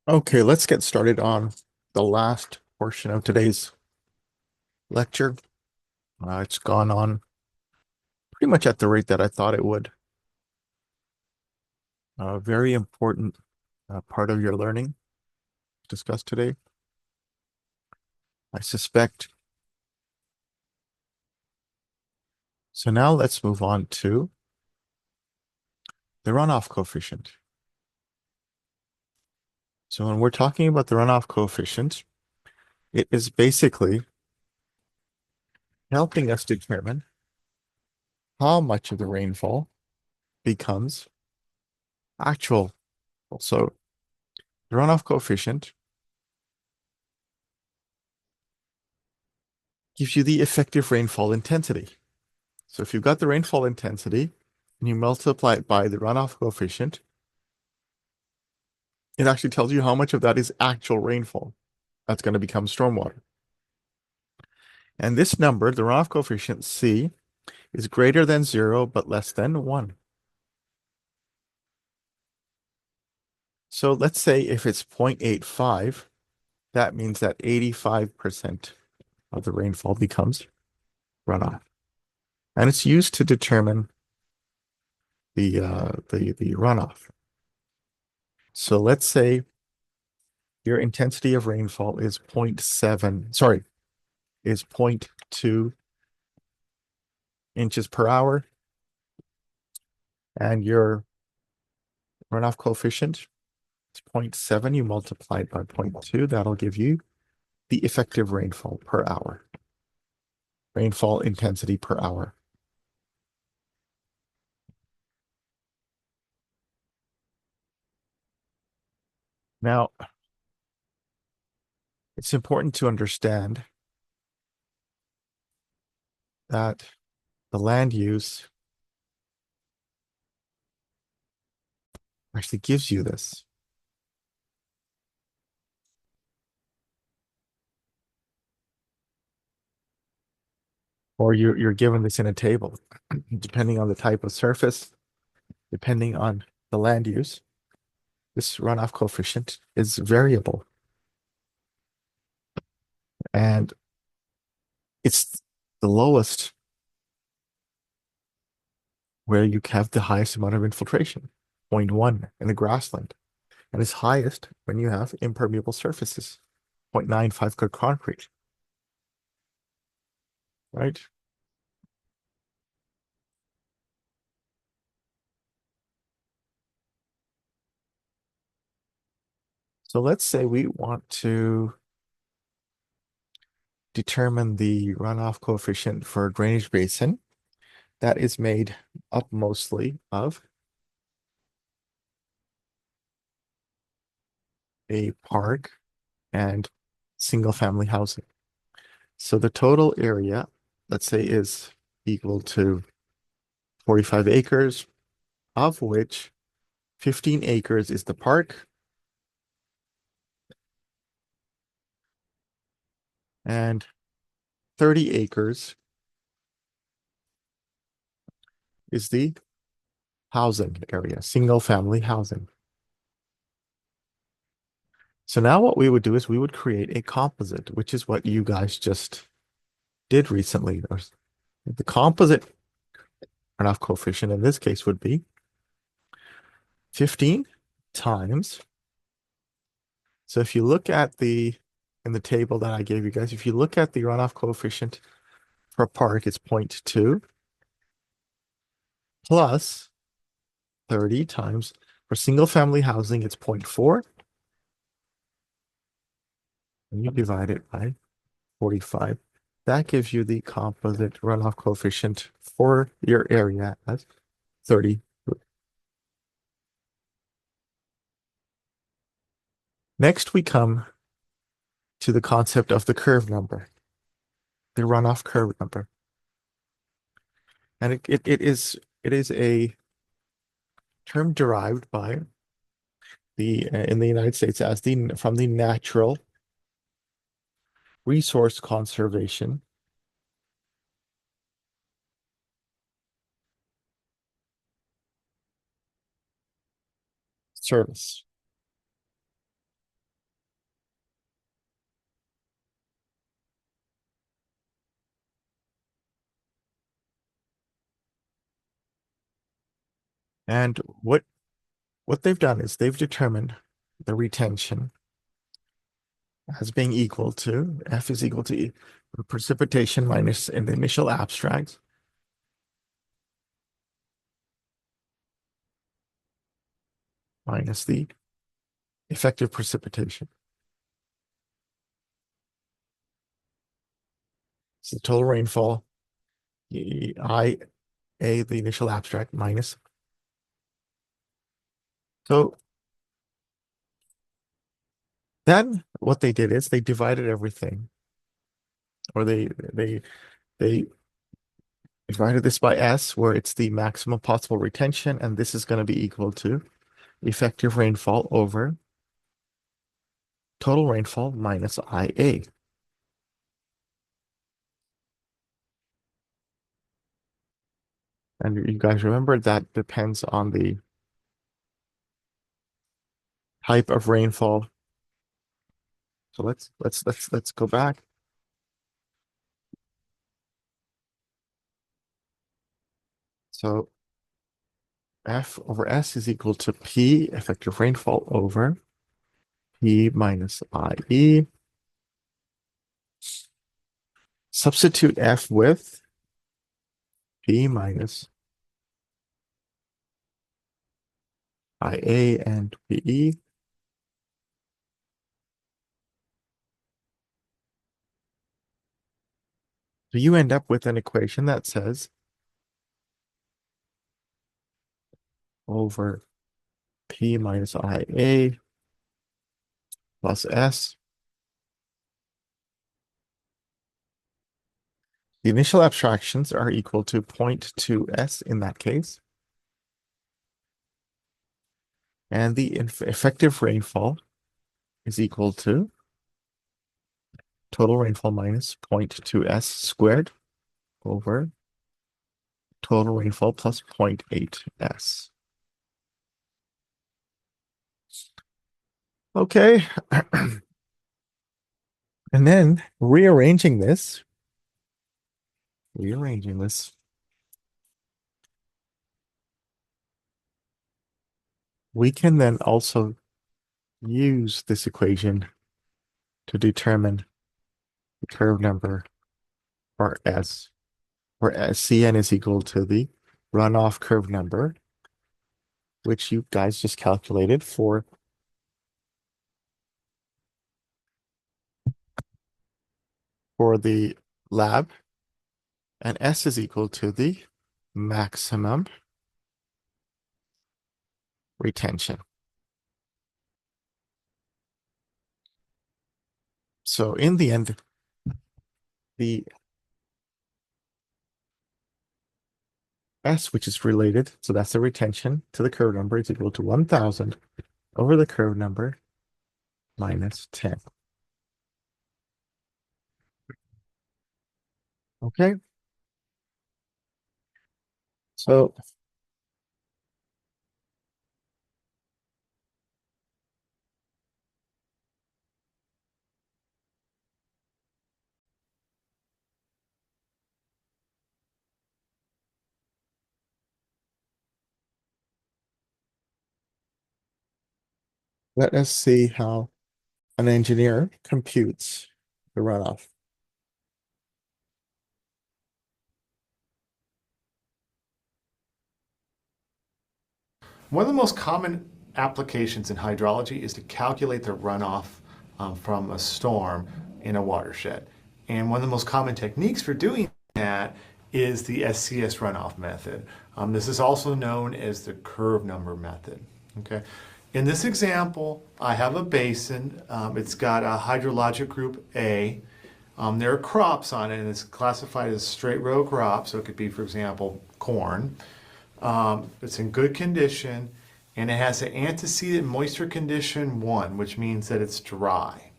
Okay, let's get started on the last portion of today's lecture. It's gone on pretty much at the rate that I thought it would. A very important part of your learning discussed today. I suspect. So now let's move on to the runoff coefficient. So when we're talking about the runoff coefficient, it is basically helping us determine how much of the rainfall becomes actual. So the runoff coefficient gives you the effective rainfall intensity. So if you've got the rainfall intensity and you multiply it by the runoff coefficient, it actually tells you how much of that is actual rainfall that's going to become stormwater. And this number, the runoff coefficient C, is greater than 0 but less than 1. So let's say if it's 0.85, that means that 85% of the rainfall becomes runoff. And it's used to determine the runoff. So let's say your intensity of rainfall is 0.2 inches per hour, and your runoff coefficient is 0.7. You multiply it by 0.2, that'll give you the effective rainfall per hour, rainfall intensity per hour. Now, it's important to understand that the land use actually gives you this. Or you're given this in a table, depending on the type of surface, depending on the land use. This runoff coefficient is variable. And it's the lowest where you have the highest amount of infiltration, 0.1 in the grassland. And it's highest when you have impermeable surfaces, 0.95 good concrete. Right? So let's say we want to determine the runoff coefficient for a drainage basin that is made up mostly of a park and single family housing. So the total area, let's say, is equal to 45 acres, of which 15 acres is the park and 30 acres is the housing area, single family housing. So now what we would do is we would create a composite, which is what you guys just did recently. The composite runoff coefficient in this case would be 15 times. So if you look at in the table that I gave you guys, if you look at the runoff coefficient for a park, it's 0.2 plus 30 times. For single family housing, it's 0.4. And you divide it by 45. That gives you the composite runoff coefficient for your area as 30. Next, we come to the concept of the curve number, the runoff curve number. And it is a term derived by in the United States as from the Natural Resource Conservation Service. And what they've done is they've determined the retention as being equal to, F is equal to the precipitation minus in the initial abstract minus the effective precipitation. So the total rainfall, IA, the initial abstract, minus. So then what they did is they divided everything, or they divided this by S, where it's the maximum possible retention, and this is going to be equal to effective rainfall over total rainfall minus IA. And you guys remember that depends on the type of rainfall. So let's go back. So F over S is equal to P effective rainfall over P minus IE. Substitute F with P minus IA and PE. So you end up with an equation that says over P minus IA plus S. The initial abstractions are equal to 0.2S in that case. And the effective rainfall is equal to total rainfall minus 0.2S squared over total rainfall plus 0.8S. Okay. And then rearranging this, we can then also use this equation to determine the curve number for S, where Cn is equal to the runoff curve number, which you guys just calculated for the lab, and S is equal to the maximum retention. So in the end, the S, which is related, so that's the retention to the curve number, is equal to 1,000 over the curve number minus 10. Okay. So let us see how an engineer computes the runoff. One of the most common applications in hydrology is to calculate the runoff from a storm in a watershed. And one of the most common techniques for doing that is the SCS runoff method. This is also known as the curve number method. Okay. In this example, I have a basin. It's got a hydrologic group A. There are crops on it, and it's classified as straight row crop, so it could be, for example, corn. It's in good condition, and it has an antecedent moisture condition 1, which means that it's dry.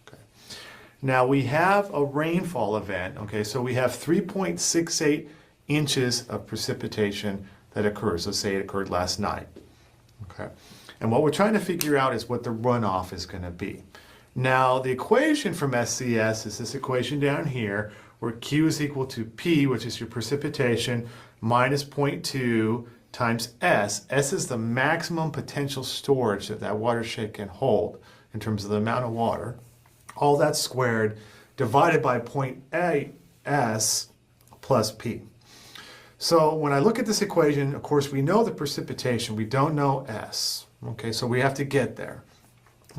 Okay. Now we have a rainfall event. Okay, so we have 3.68 inches of precipitation that occurs. Let's say it occurred last night. Okay, and what we're trying to figure out is what the runoff is going to be. Now the equation from SCS is this equation down here, where Q is equal to P, which is your precipitation, minus 0.2 times S. S is the maximum potential storage that that watershed can hold in terms of the amount of water. All that squared divided by point A, S plus P. So when I look at this equation, of course, we know the precipitation. We don't know S. Okay, so we have to get there.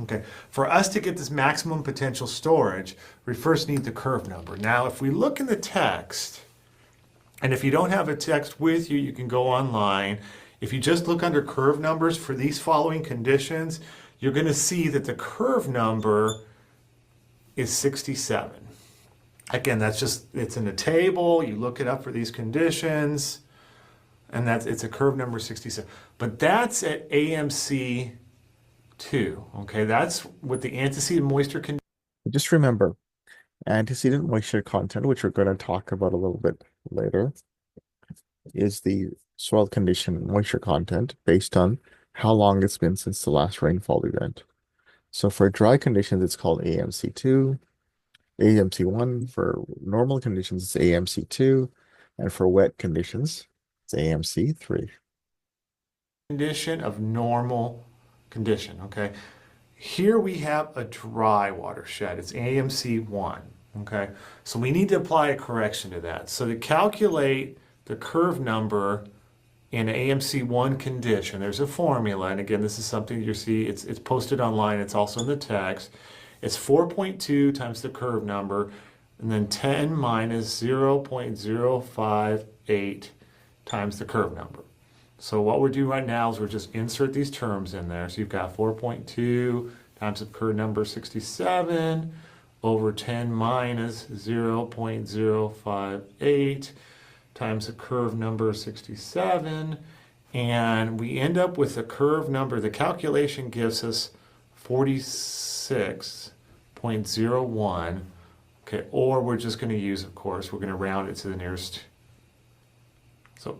Okay, for us to get this maximum potential storage, we first need the curve number. Now, if we look in the text, and if you don't have a text with you, you can go online. If you just look under curve numbers for these following conditions, you're going to see that the curve number is 67. Again, it's in a table. You look it up for these conditions, and it's a curve number 67. But that's at AMC 2. Okay, that's with the antecedent moisture condition. Just remember, antecedent moisture content, which we're going to talk about a little bit later, is the soil condition moisture content based on how long it's been since the last rainfall event. So for dry conditions, it's called AMC2. AMC1 for normal conditions is AMC2, and for wet conditions, it's AMC3. Condition of normal condition, okay? Here we have a dry watershed. It's AMC1, okay? So we need to apply a correction to that. So to calculate the curve number in AMC1 condition, there's a formula, and again, this is something you see, it's posted online, it's also in the text. It's 4.2 times the curve number, and then 10 minus 0.058 times the curve number. So what we're doing right now is we're just insert these terms in there. So you've got 4.2 times the curve number 67 over 10 minus 0.058 times the curve number 67. And we end up with the curve number. The calculation gives us 46.01. Okay, or we're just going to use, of course, we're going to round it to the nearest. So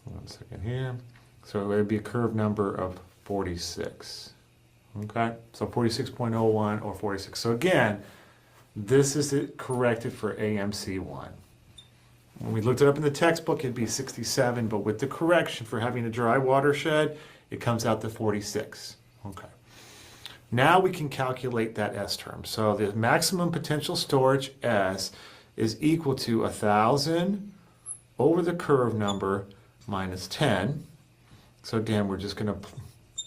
1 second here. So it would be a curve number of 46. Okay, so 46.01 or 46. So again, this is it corrected for AMC1. When we looked it up in the textbook, it'd be 67, but with the correction for having a dry watershed, it comes out to 46. Okay. Now we can calculate that S term. So the maximum potential storage S is equal to 1,000 over the curve number minus 10. So again, we're just going to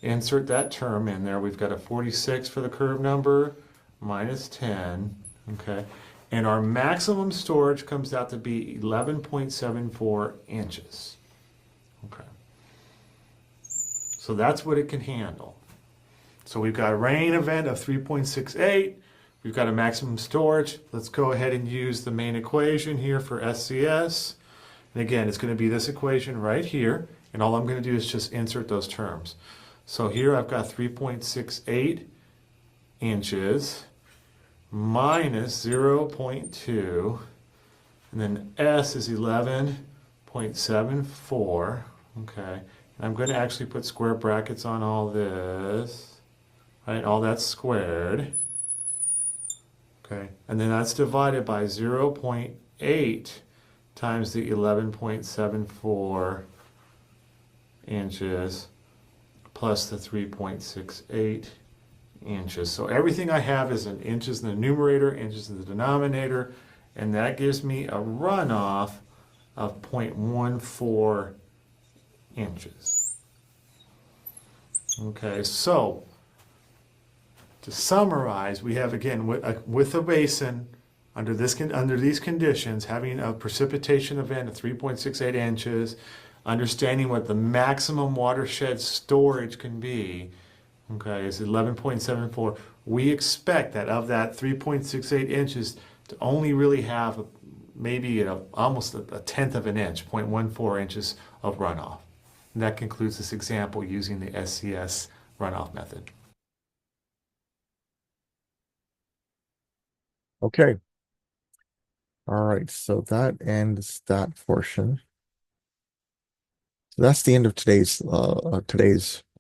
insert that term in there. We've got a 46 for the curve number minus 10. Okay. And our maximum storage comes out to be 11.74 inches. Okay. So that's what it can handle. So we've got a rain event of 3.68. We've got a maximum storage. Let's go ahead and use the main equation here for SCS. And again, it's going to be this equation right here. And all I'm going to do is just insert those terms. So here I've got 3.68 inches minus 0.2. And then S is 11.74. Okay. And I'm going to actually put square brackets on all this. Right, all that's squared. Okay, and then that's divided by 0.8 times the 11.74 inches plus the 3.68 inches. So everything I have is in inches in the numerator, inches in the denominator, and that gives me a runoff of 0.14 inches. Okay, so to summarize, we have again with a basin under these conditions having a precipitation event of 3.68 inches, understanding what the maximum watershed storage can be, okay, is 11.74. We expect that of that 3.68 inches to only really have maybe almost a tenth of an inch, 0.14 inches of runoff. And that concludes this example using the SCS runoff method. Okay. All right, so that ends that portion. So that's the end of today's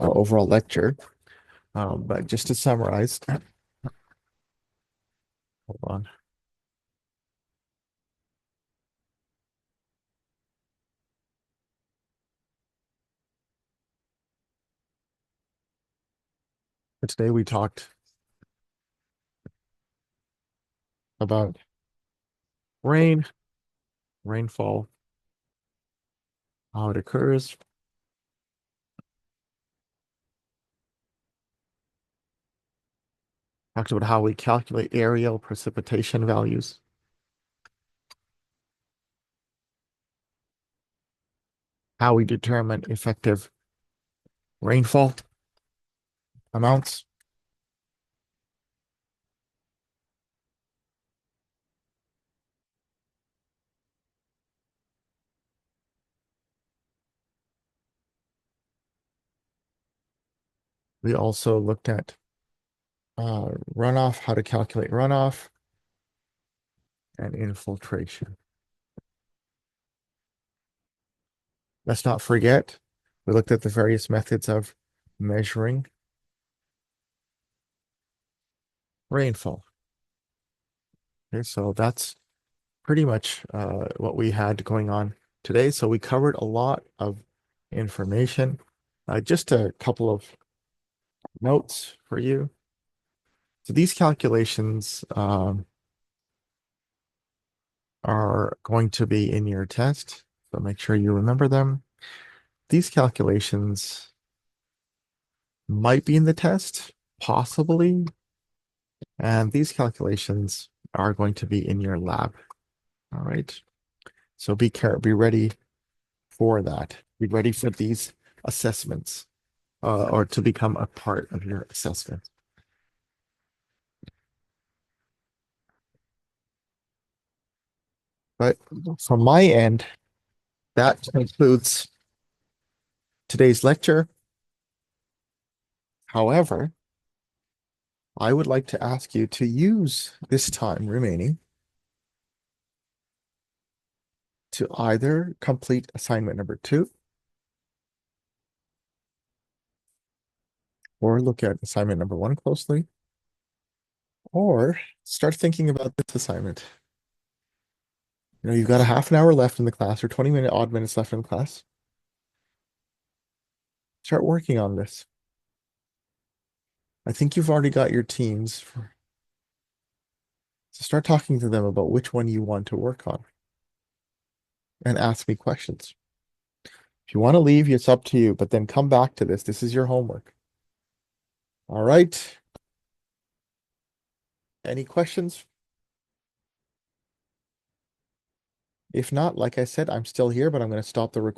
overall lecture. But just to summarize, hold on. Today we talked about rainfall, how it occurs, talked about how we calculate aerial precipitation values, how we determine effective rainfall amounts, we also looked at runoff, how to calculate runoff, and infiltration. Let's not forget, we looked at the various methods of measuring rainfall. Okay, so that's pretty much what we had going on today. So we covered a lot of information. Just a couple of notes for you. So these calculations are going to be in your test, so make sure you remember them. These calculations might be in the test, possibly, and these calculations are going to be in your lab. All right, so be ready for that. Be ready for these assessments, or to become a part of your assessment. But from my end, that concludes today's lecture. However, I would like to ask you to use this time remaining to either complete assignment number 2 or look at assignment number 1 closely, or start thinking about this assignment. You know, you've got a half an hour left in the class, or 20 odd minutes left in the class. Start working on this. I think you've already got your teams. So start talking to them about which one you want to work on and ask me questions. If you want to leave, it's up to you, but then come back to this. This is your homework. All right. Any questions? If not, like I said, I'm still here, but I'm going to stop the recording.